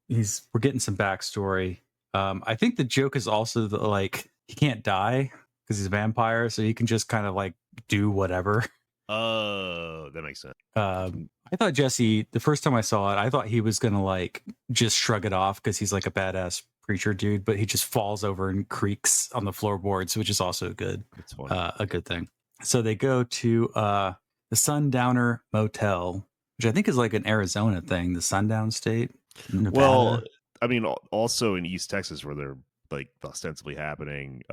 he's we're getting some backstory. I think the joke is also that like he can't die because he's a vampire, so he can just kind of like do whatever. Oh, that makes sense. I thought Jesse, the first time I saw it, I thought he was gonna like just shrug it off because he's like a badass preacher dude, but he just falls over and creaks on the floorboards, which is also good, It's funny. a good thing. So they go to the Sundowner Motel, which I think is like an Arizona thing, the Sundown State, Nevada. Well, I mean, also in East Texas where they're like ostensibly happening,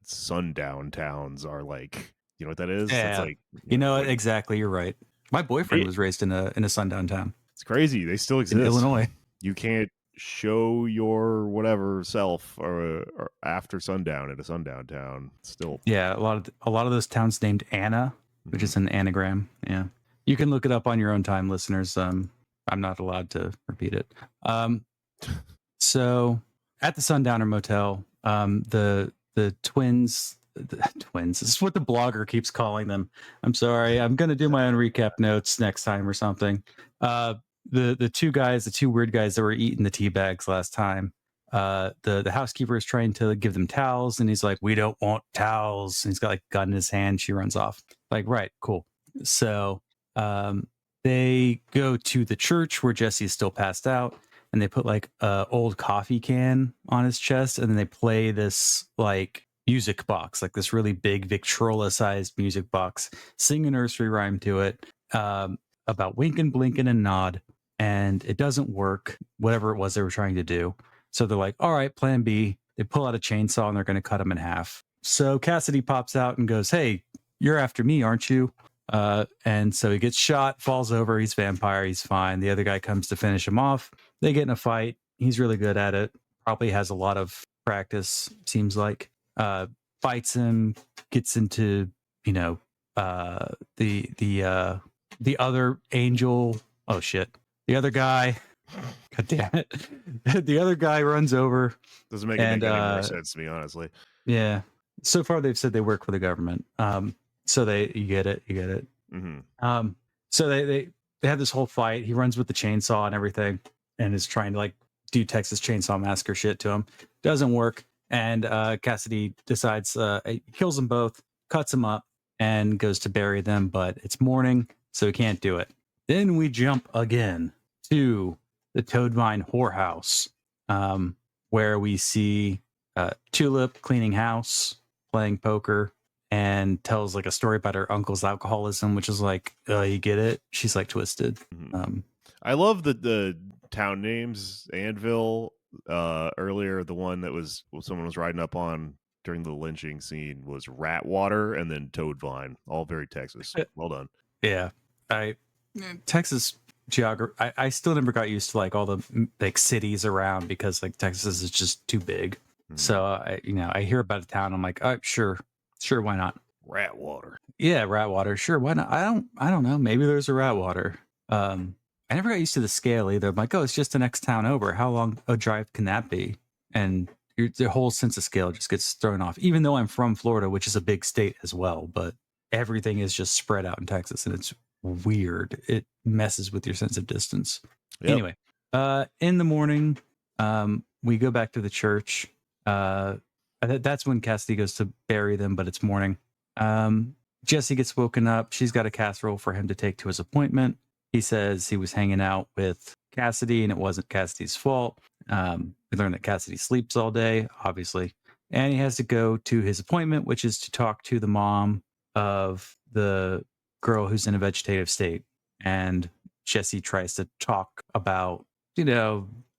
sundown towns are like, you know what that is? That's Yeah. like, You know like, exactly. You're right. My boyfriend Hey. was raised in a sundown town it's crazy. They still in exist. Illinois. You can't show your whatever self or after sundown at a sundown town. Still, Yeah, a lot of those towns named Anna, which is an anagram. Yeah, you can look it up on your own time, listeners. I'm not allowed to repeat it. So at the Sundowner Motel, the twins. The twins. This is what the blogger keeps calling them. I'm sorry. I'm gonna do my own recap notes next time or something. The two weird guys that were eating the tea bags last time. The housekeeper is trying to give them towels, and he's like, "We don't want towels." And he's got like a gun in his hand. She runs off. Like, right, cool. So they go to the church where Jesse is still passed out, and they put like a old coffee can on his chest, and then they play this like music box, like this really big Victrola sized music box, sing a nursery rhyme to it about winking, blinking, and nod. And it doesn't work, whatever it was they were trying to do. So they're like, all right, plan B. They pull out a chainsaw and they're going to cut him in half. So Cassidy pops out and goes, "Hey, you're after me, aren't you?" And so he gets shot, falls over. He's vampire. He's fine. The other guy comes to finish him off. They get in a fight. He's really good at it. Probably has a lot of practice, seems like. Fights him, gets into, the other angel. Oh shit. The other guy. God damn it. The other guy runs over. doesn't make any more sense to me, honestly. Yeah. So far they've said they work for the government. So you get it. Mm-hmm. So they have this whole fight. He runs with the chainsaw and everything and is trying to like do Texas Chainsaw Massacre shit to him. Doesn't work. And Cassidy decides he kills them both, cuts them up, and goes to bury them. But it's morning, so he can't do it. Then we jump again to the Toadvine whorehouse, where we see Tulip cleaning house, playing poker, and tells like a story about her uncle's alcoholism, which is like, you get it? She's like twisted. Mm-hmm. I love the town names. Anvil, earlier, the one that was someone was riding up on during the lynching scene was Ratwater, and then Toadvine, all very Texas. Well done. Yeah, Texas geography. I still never got used to like all the like cities around because like Texas is just too big. Mm-hmm. So I hear about a town, I'm like, oh, sure, why not? Ratwater. Yeah, Ratwater. Sure, why not? I don't know. Maybe there's a Ratwater. I never got used to the scale either. I'm like, oh, it's just the next town over. How long a drive can that be? And the whole sense of scale just gets thrown off. Even though I'm from Florida, which is a big state as well, but everything is just spread out in Texas, and it's weird. It messes with your sense of distance. Yep. Anyway, in the morning, we go back to the church. That's when Cassidy goes to bury them, but it's morning. Jesse gets woken up. She's got a casserole for him to take to his appointment. He says he was hanging out with Cassidy and it wasn't Cassidy's fault. We learned that Cassidy sleeps all day, obviously. And he has to go to his appointment, which is to talk to the mom of the girl who's in a vegetative state. And Jesse tries to talk about,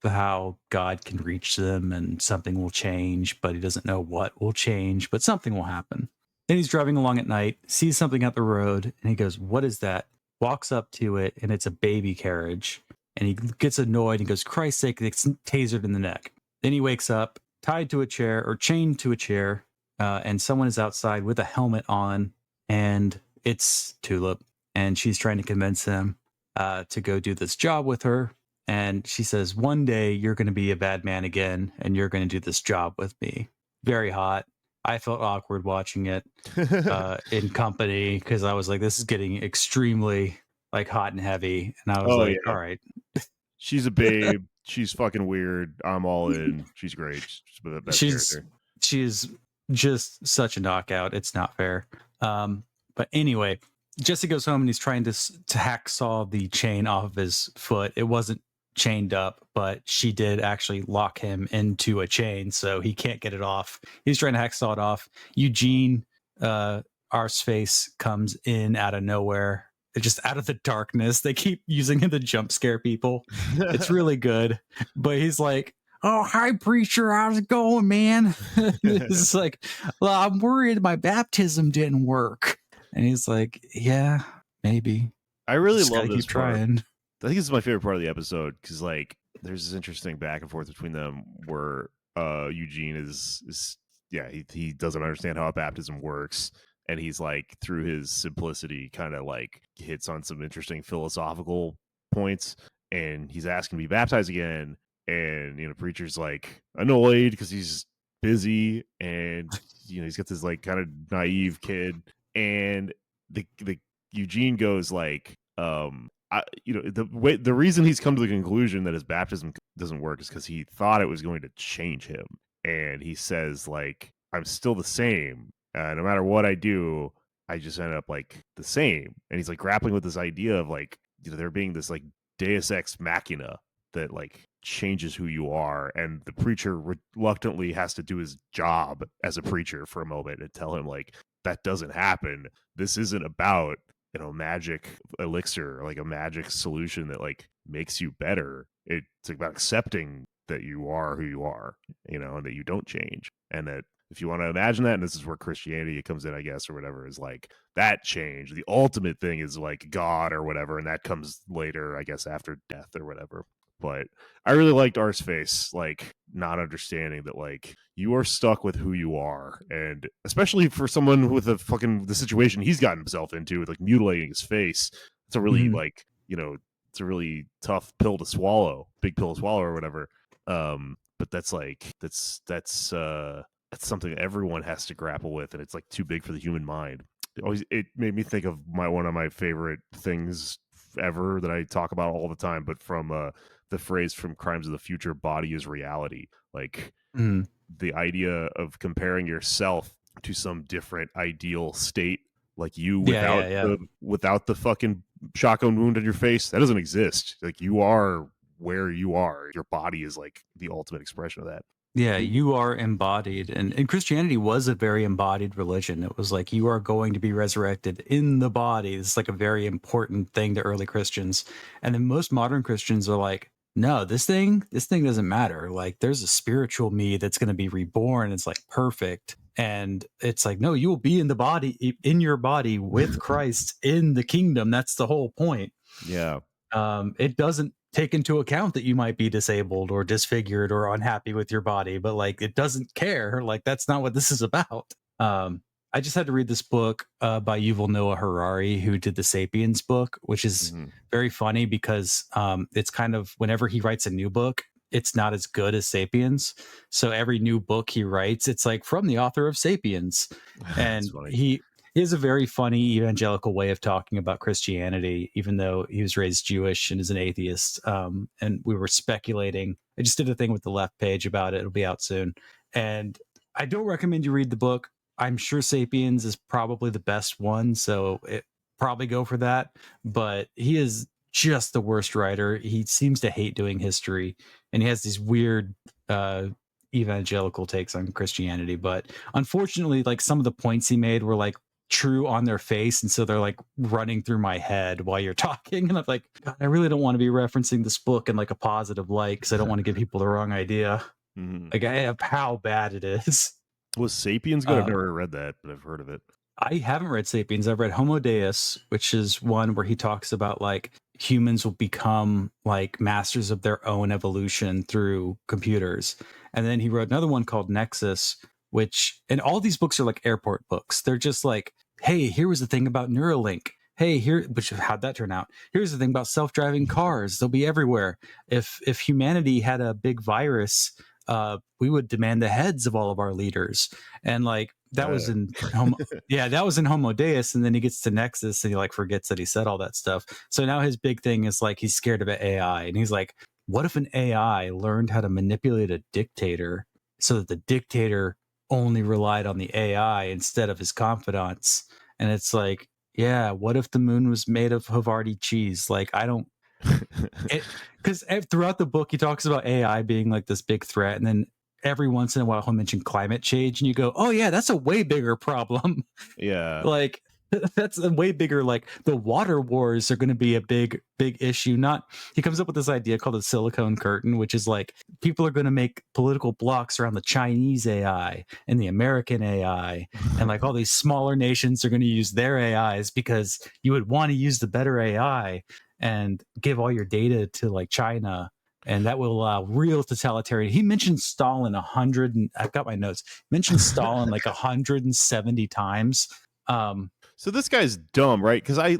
how God can reach them and something will change, but he doesn't know what will change, but something will happen. Then he's driving along at night, sees something at the road, and he goes, "What is that?" Walks up to it, and it's a baby carriage. And he gets annoyed and goes, "Christ's sake," gets tasered in the neck. Then he wakes up, tied to a chair or chained to a chair, and someone is outside with a helmet on, and it's Tulip. and she's trying to convince him to go do this job with her. And she says, one day you're going to be a bad man again, and you're going to do this job with me. Very hot. I felt awkward watching it in company because I was like, this is getting extremely like hot and heavy. And I was all right. She's a babe. She's fucking weird. I'm all in. She's great. She's the best character. She's just such a knockout. It's not fair. But anyway, Jesse goes home and he's trying to hacksaw the chain off of his foot. It wasn't chained up, but she did actually lock him into a chain, so he can't get it off. He's trying to hacksaw it off. Eugene, Arseface, comes in out of nowhere, just out of the darkness. They keep using him to jump scare people. It's really good, but he's like, "Oh, hi, preacher. How's it going, man?" It's like, "Well, I'm worried my baptism didn't work." And he's like, "Yeah, maybe." I really Just love gotta this keep part. trying. I think this is my favorite part of the episode because like there's this interesting back and forth between them where Eugene is he doesn't understand how a baptism works, and he's like through his simplicity kind of like hits on some interesting philosophical points, and he's asking to be baptized again, and preacher's like annoyed because he's busy, and he's got this like kind of naive kid, and the Eugene goes like the reason he's come to the conclusion that his baptism doesn't work is because he thought it was going to change him, and he says like, I'm still the same, no matter what I do, I just end up like the same. And he's like grappling with this idea of like there being this like deus ex machina that like changes who you are, and the preacher reluctantly has to do his job as a preacher for a moment and tell him like that doesn't happen. This isn't about magic elixir, like a magic solution that like makes you better. It's about accepting that you are who you are, and that you don't change. And that if you want to imagine that, and this is where Christianity comes in, I guess, or whatever, is like that change. The ultimate thing is like God or whatever, and that comes later, I guess, after death or whatever. But I really liked Arseface, like not understanding that like you are stuck with who you are, and especially for someone with the situation he's gotten himself into with like mutilating his face, it's a really like it's a really tough pill to swallow, big pill to swallow or whatever. But that's like that's something that everyone has to grapple with, and it's like too big for the human mind. It made me think of one of my favorite things ever that I talk about all the time, but from the phrase from Crimes of the Future, body is reality. Like the idea of comparing yourself to some different ideal state, like you without the fucking shotgun wound on your face, that doesn't exist. Like you are where you are. Your body is like the ultimate expression of that. Yeah, you are embodied. And Christianity was a very embodied religion. It was like you are going to be resurrected in the body. It's like a very important thing to early Christians. And then most modern Christians are like, no, this thing doesn't matter. Like there's a spiritual me that's going to be reborn. It's like perfect. And it's like, no, you will be in the body, in your body with Christ in the kingdom. That's the whole point. Yeah. It doesn't take into account that you might be disabled or disfigured or unhappy with your body, but like it doesn't care. Like that's not what this is about. I just had to read this book by Yuval Noah Harari, who did the Sapiens book, which is very funny because it's kind of whenever he writes a new book, it's not as good as Sapiens. So every new book he writes, it's like from the author of Sapiens. And he has a very funny evangelical way of talking about Christianity, even though he was raised Jewish and is an atheist. And we were speculating. I just did a thing with the left page about it. It'll be out soon. And I don't recommend you read the book. I'm sure Sapiens is probably the best one, so probably go for that. But he is just the worst writer. He seems to hate doing history, and he has these weird evangelical takes on Christianity. But unfortunately, like some of the points he made were like true on their face, and so they're like running through my head while you're talking, and I'm like, God, I really don't want to be referencing this book in like a positive light because I don't want to give people the wrong idea. Like I have how bad it is. Was Sapiens good? I've never read that, but I've heard of it. I haven't read Sapiens. I've read Homo Deus, which is one where he talks about like humans will become like masters of their own evolution through computers. And then he wrote another one called Nexus, and all these books are like airport books. They're just like, hey, here was the thing about Neuralink. hey, which how'd that turn out? Here's the thing about self-driving cars. They'll be everywhere. If humanity had a big virus, we would demand the heads of all of our leaders. And like that was in that was in Homo Deus, and then he gets to Nexus and he like forgets that he said all that stuff. So now his big thing is like he's scared of AI, and he's like, what if an AI learned how to manipulate a dictator so that the dictator only relied on the AI instead of his confidants? And it's like, yeah, what if the moon was made of Havarti cheese? Like, I don't, because throughout the book he talks about AI being like this big threat, and then every once in a while he'll mention climate change, and you go, oh yeah, that's a way bigger problem. Yeah. Like that's a way bigger, like the water wars are going to be a big issue. He comes up with this idea called the silicone curtain, which is like people are going to make political blocks around the Chinese AI and the American AI, and like all these smaller nations are going to use their AIs because you would want to use the better AI and give all your data to like China, and that will allow real totalitarian. He mentioned Stalin I've got my notes, mentioned Stalin like 170 times. So this guy's dumb, right? Because I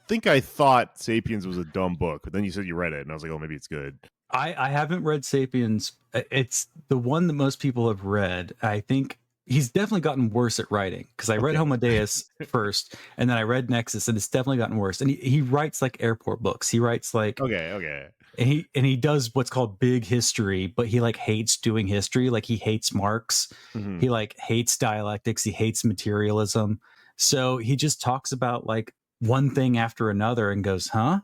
think I thought Sapiens was a dumb book, but then you said you read it, and I was like, oh, maybe it's good. I haven't read Sapiens. It's the one that most people have read. I think he's definitely gotten worse at writing, because I read Homo Deus first, and then I read Nexus, and it's definitely gotten worse. And he writes like airport books. He writes like okay. And he does what's called big history, but he like hates doing history. Like he hates Marx. Mm-hmm. He like hates dialectics. He hates materialism. So he just talks about like one thing after another and goes, huh?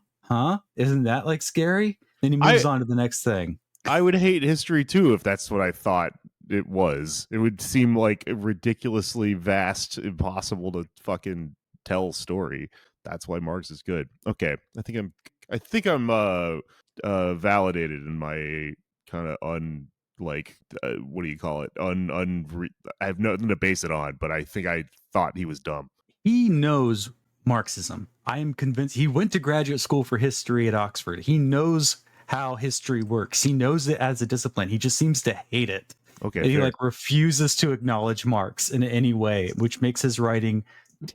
Isn't that like scary? Then he moves on to the next thing. I would hate history too if that's what I thought it was. It would seem like a ridiculously vast, impossible to fucking tell story. That's why Marx is good. Okay, I think I'm validated in my kind of what do you call it? I have nothing to base it on, but I think I thought he was dumb. He knows Marxism. I am convinced he went to graduate school for history at Oxford. He knows how history works. He knows it as a discipline. He just seems to hate it. Okay. And he like refuses to acknowledge Marx in any way, which makes his writing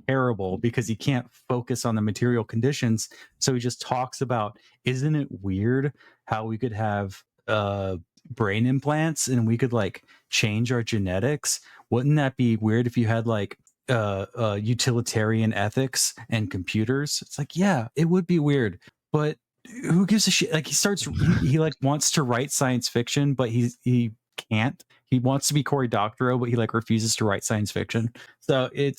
terrible because he can't focus on the material conditions. So he just talks about, isn't it weird how we could have brain implants and we could like change our genetics? Wouldn't that be weird if you had like utilitarian ethics and computers? It's like, yeah, it would be weird, but who gives a shit? Like he like wants to write science fiction, but he can't. He wants to be Cory Doctorow, but he like refuses to write science fiction. So he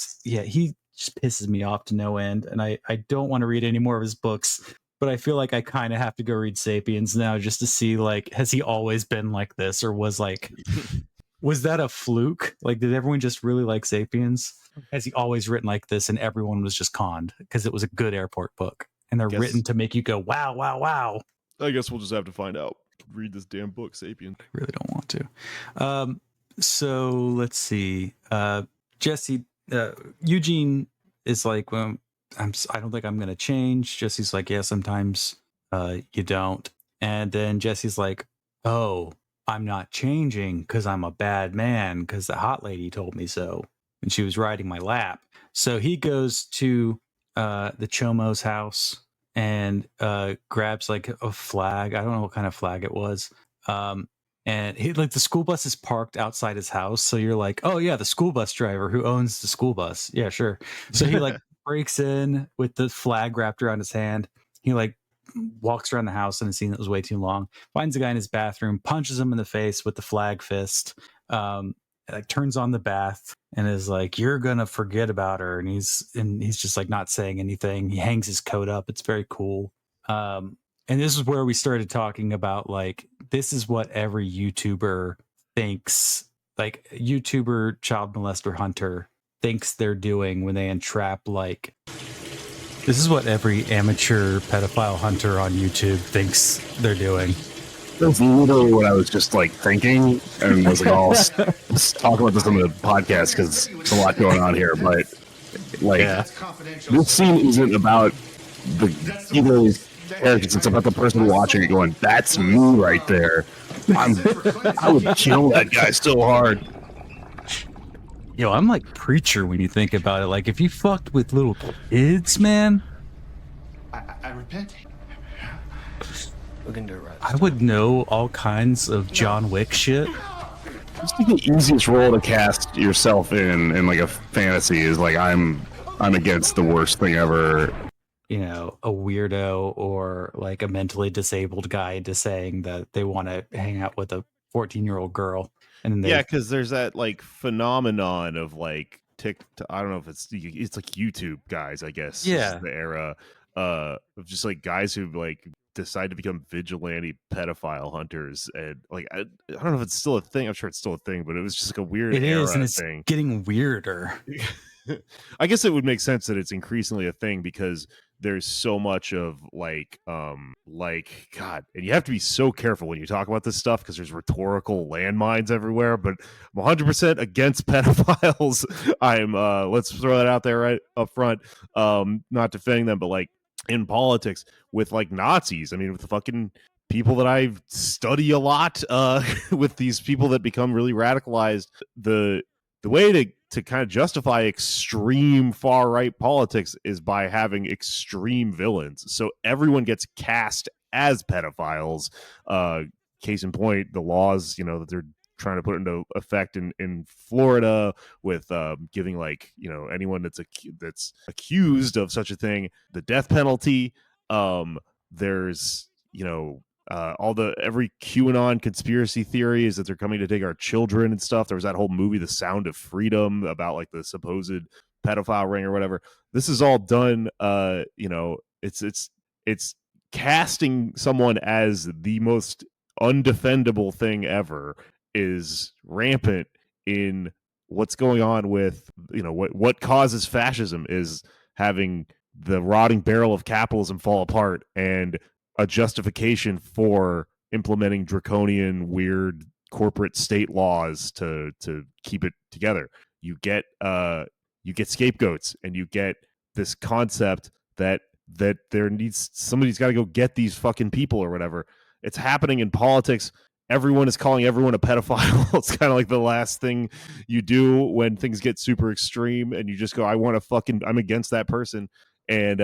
just pisses me off to no end. And I don't want to read any more of his books, but I feel like I kind of have to go read Sapiens now just to see like, has he always been like this, or was that a fluke? Like, did everyone just really like Sapiens? Has he always written like this and everyone was just conned because it was a good airport book and they're written to make you go, wow, wow, wow. I guess we'll just have to find out. Read this damn book, Sapien. I really don't want to. So let's see. Jesse, Eugene is like, well, I don't think I'm going to change. Jesse's like, yeah, sometimes you don't. And then Jesse's like, oh, I'm not changing because I'm a bad man because the hot lady told me so. And she was riding my lap. So he goes to the Chomo's house and grabs like a flag. I don't know what kind of flag it was. And he like the school bus is parked outside his house. So you're like, oh yeah, the school bus driver who owns the school bus. Yeah, sure. So he like breaks in with the flag wrapped around his hand. He like walks around the house in a scene that was way too long, finds a guy in his bathroom, punches him in the face with the flag fist, like turns on the bath and is like, you're gonna forget about her. And he's just like not saying anything. He hangs his coat up. It's very cool. And this is where we started talking about like, this is what every YouTuber thinks, like YouTuber child molester hunter thinks they're doing when they entrap, like, this is what every amateur pedophile hunter on YouTube thinks they're doing. That's literally what I was just like thinking, and was like, I'll talk about this on the podcast because there's a lot going on here. But like, this scene isn't about either of these characters. It's about the person watching it going, "That's me right there. I would kill that guy so hard." Yo, I'm like Preacher when you think about it. Like, if you fucked with little kids, man, I repent. I would know all kinds of John Wick shit. It's like the easiest role to cast yourself in like a fantasy is like I'm against the worst thing ever. You know, a weirdo or like a mentally disabled guy just saying that they want to hang out with a 14-year-old girl. And then they, Yeah, because there's that like phenomenon of like I don't know if it's like YouTube guys, I guess. Yeah. Is the era of just like guys who like decide to become vigilante pedophile hunters, and like I don't know if it's still a thing. I'm sure it's still a thing, but it was just like a weird it era is, and it's thing. getting weirder. I guess it would make sense that it's increasingly a thing because there's so much of like God, and you have to be so careful when you talk about this stuff because there's rhetorical landmines everywhere. But I'm 100% against pedophiles. I'm let's throw that out there right up front. Not defending them, but like in politics with like Nazis. I mean, with the fucking people that I study a lot, with these people that become really radicalized, the way to kind of justify extreme far right politics is by having extreme villains. So everyone gets cast as pedophiles. Case in point, the laws, that they're trying to put into effect in Florida with giving like, anyone that's accused of such a thing the death penalty. There's every QAnon conspiracy theory is that they're coming to take our children and stuff. There was that whole movie, The Sound of Freedom, about like the supposed pedophile ring or whatever. This is all done. It's casting someone as the most undefendable thing ever is rampant in what's going on with what causes fascism is having the rotting barrel of capitalism fall apart and a justification for implementing draconian, weird corporate state laws to keep it together. You get scapegoats, and you get this concept that somebody's got to go get these fucking people or whatever. It's happening in politics. Everyone is calling everyone a pedophile. It's kind of like the last thing you do when things get super extreme, and you just go, I'm against that person. And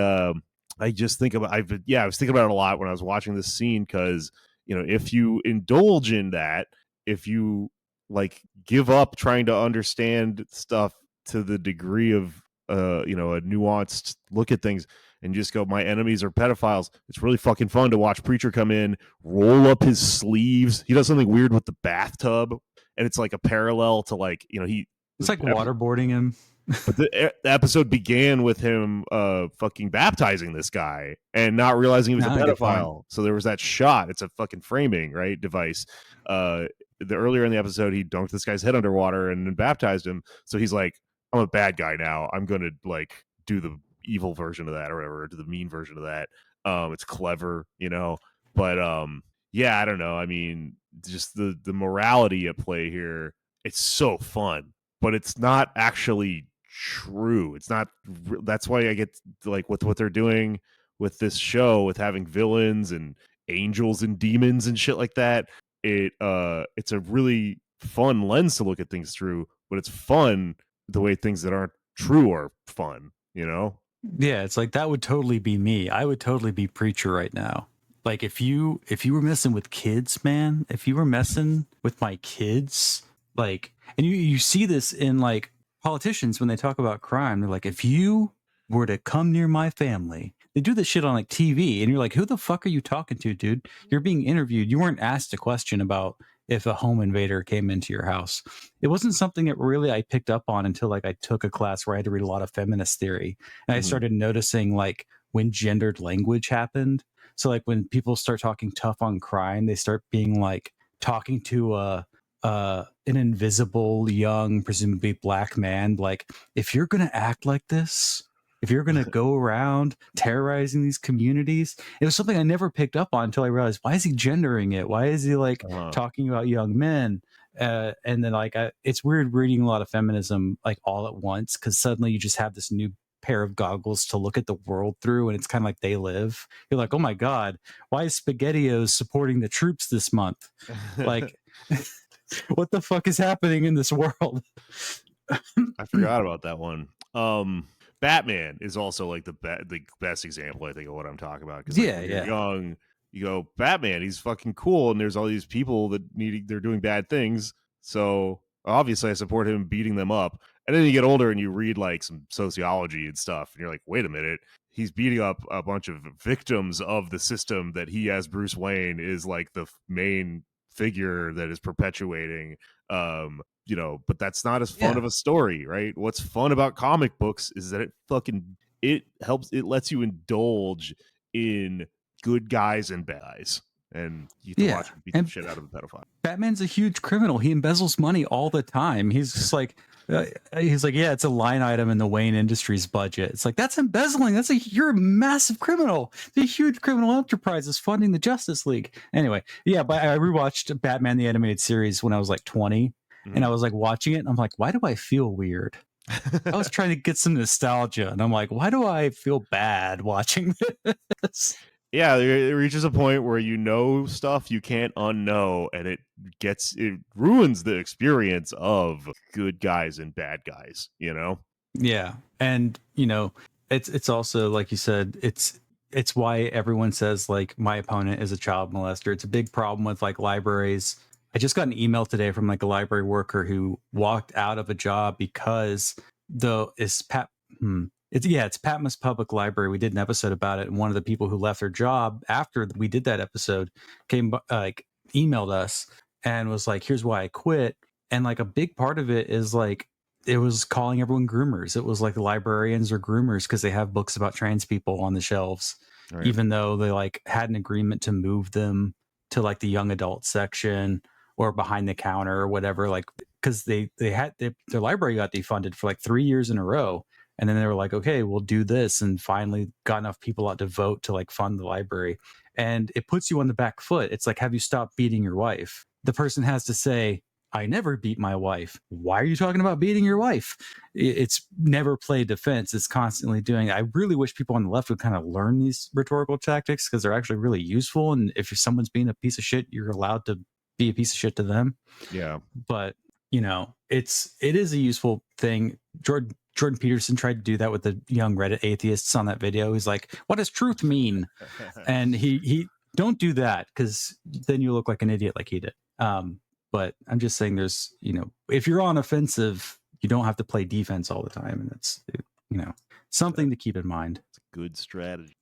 I just think about I was thinking about it a lot when I was watching this scene because if you indulge in that, if you like give up trying to understand stuff to the degree of a nuanced look at things and just go, my enemies are pedophiles, it's really fucking fun to watch Preacher come in, roll up his sleeves. He does something weird with the bathtub, and it's like a parallel to like it's like waterboarding him. But the episode began with him fucking baptizing this guy and not realizing he was a pedophile. So there was that shot. It's a fucking framing, right, device. The earlier in the episode, he dunked this guy's head underwater and then baptized him. So he's like, I'm a bad guy now. I'm going to like do the evil version of that or whatever, do the mean version of that. It's clever, but yeah, I don't know. I mean, just the morality at play here, it's so fun, but it's not actually true. It's not. That's why I get like with what they're doing with this show, with having villains and angels and demons and shit like that. It's a really fun lens to look at things through, but it's fun the way things that aren't true are fun. Yeah, it's like that would totally be me. I would totally be Preacher right now. Like if you were messing with kids, man, if you were messing with my kids, like, and you see this in like politicians when they talk about crime, they're like, if you were to come near my family, they do this shit on like TV, and you're like, who the fuck are you talking to, dude? You're being interviewed. You weren't asked a question about if a home invader came into your house. It wasn't something that really I picked up on until like I took a class where I had to read a lot of feminist theory, and I started noticing like when gendered language happened. So like when people start talking tough on crime, they start being like talking to an invisible young, presumably black man, like, if you're gonna act like this, if you're gonna go around terrorizing these communities. It was something I never picked up on until I realized, why is he gendering it? Why is he like talking about young men? And then like it's weird reading a lot of feminism like all at once, because suddenly you just have this new pair of goggles to look at the world through, and it's kind of like They Live. You're like, oh my god, why is SpaghettiOs supporting the troops this month? Like what the fuck is happening in this world? I forgot about that one. Batman is also like the best example, I think, of what I'm talking about. Because Yeah, when you're yeah. young, you go, Batman, he's fucking cool, and there's all these people that they're doing bad things. So obviously, I support him beating them up. And then you get older and you read like some sociology and stuff, and you're like, wait a minute, he's beating up a bunch of victims of the system that he, as Bruce Wayne, is like the main figure that is perpetuating. But that's not as fun Yeah. of a story, right? What's fun about comic books is that it lets you indulge in good guys and bad guys, and you get to watch him beat the shit out of a pedophile. Batman's a huge criminal. He embezzles money all the time. He's just like, yeah, it's a line item in the Wayne Industries budget. It's like, that's embezzling. You're a massive criminal. The huge criminal enterprise is funding the Justice League. Anyway, yeah, but I rewatched Batman the Animated Series when I was like 20, and I was like watching it, and I'm like, why do I feel weird? I was trying to get some nostalgia, and I'm like, why do I feel bad watching this? Yeah, it reaches a point where you know stuff you can't unknow, and it ruins the experience of good guys and bad guys, you know? Yeah. And it's also, like you said, it's why everyone says like my opponent is a child molester. It's a big problem with like libraries. I just got an email today from like a library worker who walked out of a job because it's Patmos Public Library. We did an episode about it, and one of the people who left their job after we did that episode emailed us and was like, here's why I quit. And like a big part of it is like, it was calling everyone groomers. It was like the librarians are groomers because they have books about trans people on the shelves, right, even though they like had an agreement to move them to like the young adult section or behind the counter or whatever, like because their library got defunded for like 3 years in a row. And then they were like, okay, we'll do this, and finally got enough people out to vote to like fund the library. And it puts you on the back foot. It's like, have you stopped beating your wife? The person has to say, I never beat my wife. Why are you talking about beating your wife? It's never played defense. It's constantly doing. I really wish people on the left would kind of learn these rhetorical tactics because they're actually really useful. And if someone's being a piece of shit, you're allowed to be a piece of shit to them. Yeah. But it is a useful thing. Jordan Peterson tried to do that with the young Reddit atheists on that video. He's like, what does truth mean? And he don't do that, because then you look like an idiot like he did. But I'm just saying there's, if you're on offensive, you don't have to play defense all the time. And that's, something to keep in mind. It's a good strategy.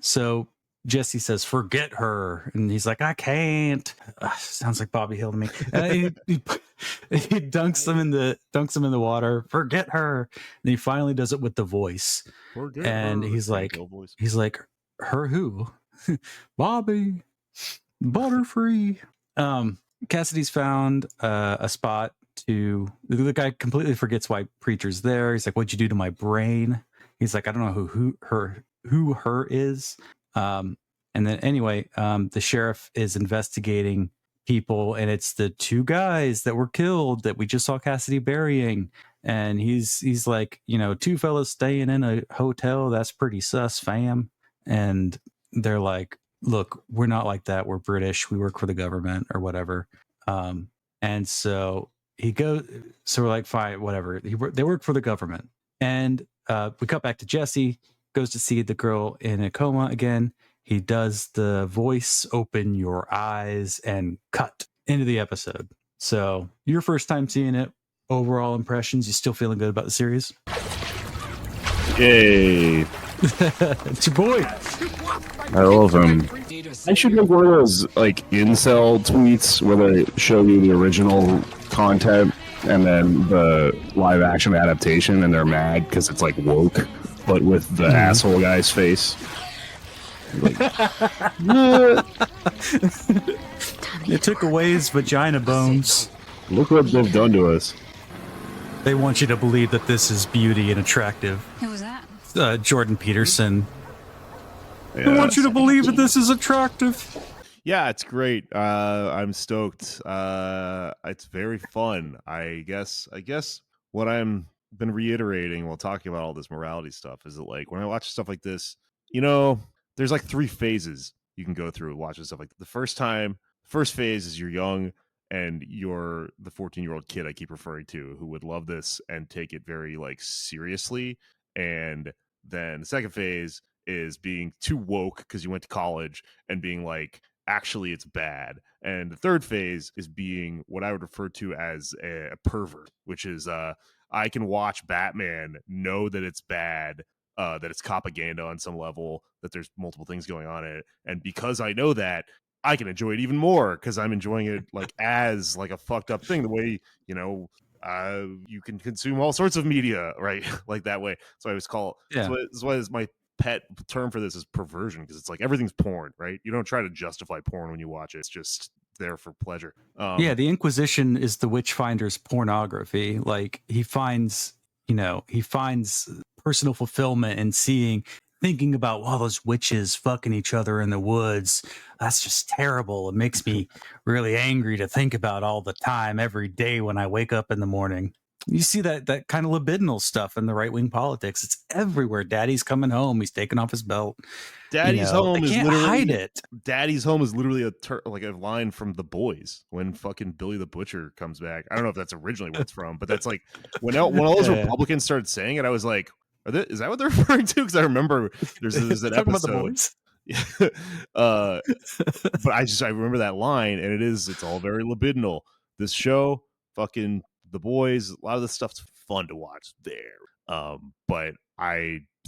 So Jesse says, forget her. And he's like, I can't. Sounds like Bobby Hill to me. He dunks him in the water. Forget her. And he finally does it with the voice. Forget and her. He's like, her who? Bobby. Butterfree. Cassidy's found a spot to. The guy completely forgets why Preacher's there. He's like, what'd you do to my brain? He's like, I don't know who her is. And then anyway, the sheriff is investigating people, and it's the two guys that were killed that we just saw Cassidy burying. And he's like, two fellas staying in a hotel, that's pretty sus, fam. And they're like, look, we're not like that. We're British. We work for the government or whatever. And so he goes, so we're like, fine, whatever. They work for the government. And we cut back to Jesse, goes to see the girl in a coma again. He does the voice, open your eyes, and cut into the episode. So your first time seeing it, overall impressions, you still feeling good about the series? Yay. It's your boy. I love him. I should make one of those like incel tweets where they show you the original content and then the live action adaptation, and they're mad because it's like woke, but with the asshole guy's face. Like, It took away his vagina bones. look what they've done to us. They want you to believe that this is beauty and attractive. Who was that? Jordan Peterson. Yeah. They want you to believe that this is attractive. Yeah, it's great. I'm stoked. It's very fun. I guess what I'm been reiterating while talking about all this morality stuff is that, like, when I watch stuff like this, there's like 3 phases you can go through watching stuff like that. The first phase is you're young and you're the 14-year-old kid I keep referring to who would love this and take it very like seriously. And then the second phase is being too woke because you went to college and being like, actually it's bad. And the third phase is being what I would refer to as a pervert, which is I can watch Batman, know that it's bad, that it's propaganda on some level, that there's multiple things going on in it, and because I know that, I can enjoy it even more because I'm enjoying it like as like a fucked up thing, the way, you know, you can consume all sorts of media, right? Like that way. So I always call Yeah. that's why my pet term for this is perversion, because it's like everything's porn, right? You don't try to justify porn when you watch it. It's just there for pleasure. Yeah, the Inquisition is the Witchfinder's pornography. Like he finds personal fulfillment in thinking about, wow, those witches fucking each other in the woods. That's just terrible. It makes me really angry to think about all the time, every day when I wake up in the morning. You see that kind of libidinal stuff in the right-wing politics. It's everywhere. Daddy's coming home. He's taking off his belt. Daddy's home is literally hide it. Daddy's home is literally like a line from The Boys when fucking Billy the Butcher comes back. I don't know if that's originally what it's from, but that's like when all those Republicans started saying it, I was like, is that what they're referring to? Because I remember there's an episode. About the boys. But I remember that line, and it's all very libidinal. This show, fucking The Boys, a lot of this stuff's fun to watch there. But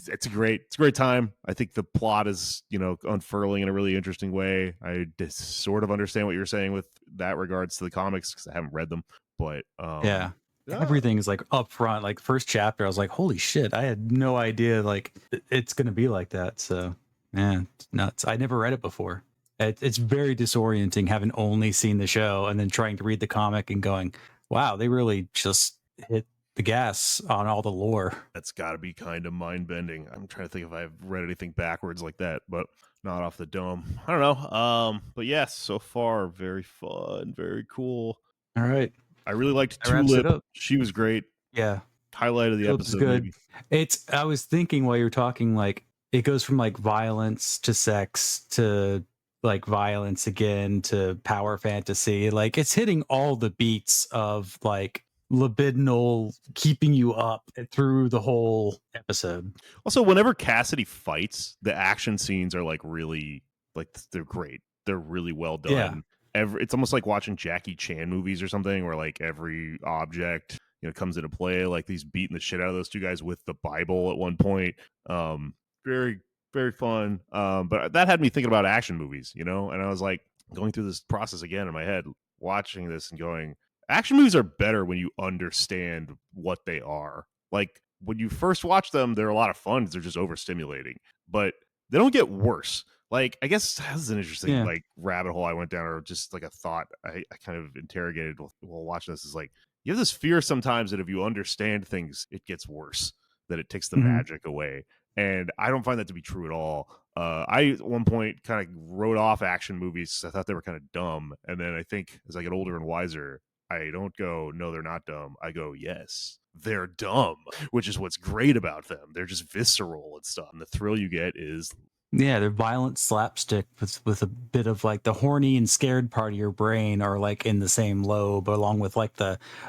it's a great time. I think the plot is, unfurling in a really interesting way. I just sort of understand what you're saying with that regards to the comics because I haven't read them, but yeah. Everything is like up front. Like first chapter, I was like, holy shit, I had no idea like it's gonna be like that. So man, it's nuts. I never read it before. It's very disorienting having only seen the show and then trying to read the comic and going, wow, they really just hit the gas on all the lore. That's got to be kind of mind-bending. I'm trying to think if I've read anything backwards like that, but not off the dome. I don't know. But yes, so far very fun, very cool. All right. I really liked Tulip. She was great. Yeah. Highlight of the episode. Good. Maybe. I was thinking while you were talking, like it goes from like violence to sex to like violence again to power fantasy. Like it's hitting all the beats of like libidinal, keeping you up through the whole episode. Also, whenever Cassidy fights, the action scenes are like really like they're great. They're really well done. Yeah. It's almost like watching Jackie Chan movies or something, where like every object comes into play. Like he's beating the shit out of those two guys with the Bible at one point. Very, very fun. But that had me thinking about action movies, and I was like going through this process again in my head, watching this and going, action movies are better when you understand what they are. Like when you first watch them, they're a lot of fun. They're just overstimulating, but they don't get worse. Like, I guess that's an interesting like rabbit hole I went down, or just like a thought I kind of interrogated while watching this is like, you have this fear sometimes that if you understand things, it gets worse, that it takes the magic away. And I don't find that to be true at all. I at one point kind of wrote off action movies. I thought they were kind of dumb. And then I think as I get older and wiser, I don't go, no, they're not dumb. I go, yes, they're dumb, which is what's great about them. They're just visceral and stuff. And the thrill you get is... Yeah, they're violent slapstick with a bit of like the horny and scared part of your brain are like in the same lobe, along with like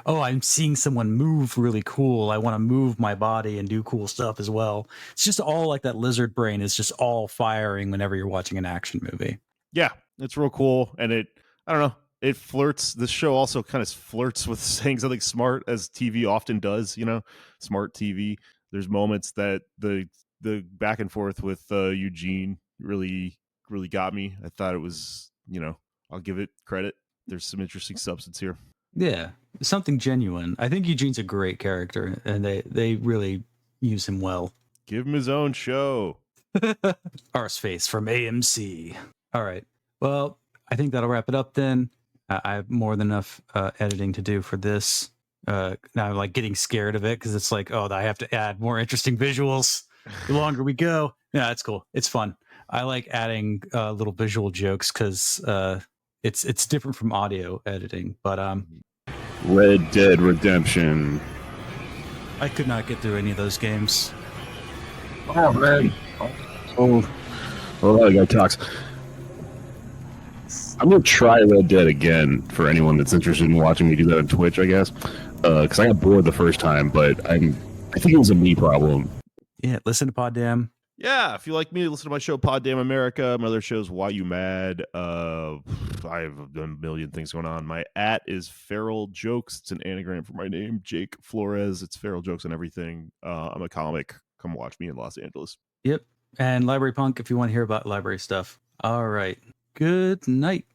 I'm seeing someone move really cool. I want to move my body and do cool stuff as well. It's just all like that lizard brain is just all firing whenever you're watching an action movie. Yeah, it's real cool. And I don't know, it flirts. This show also kind of flirts with saying something smart, as TV often does, smart TV. There's moments that the back and forth with Eugene really got me. I thought it was, I'll give it credit. There's some interesting substance here. Yeah, something genuine. I think Eugene's a great character, and they really use him well. Give him his own show. Arseface from AMC. All right. Well, I think that'll wrap it up then. I have more than enough editing to do for this. Now I'm like getting scared of it because it's like, I have to add more interesting visuals. The longer we go, yeah, it's cool. It's fun. I like adding little visual jokes because it's different from audio editing. But Red Dead Redemption. I could not get through any of those games. Oh man. Oh, that guy talks. I'm gonna try Red Dead again for anyone that's interested in watching me do that on Twitch, I guess. Because I got bored the first time, but I think it was a me problem. Yeah, listen to Poddam. Yeah, if you like me, listen to my show Pod Damn America. My other shows Why You Mad. I have a million things going on. My @ is Feral Jokes. It's an anagram for my name, Jake Flores. It's Feral Jokes and everything. I'm a comic. Come watch me in Los Angeles. Yep. And Library Punk if you want to hear about library stuff. All right. Good night.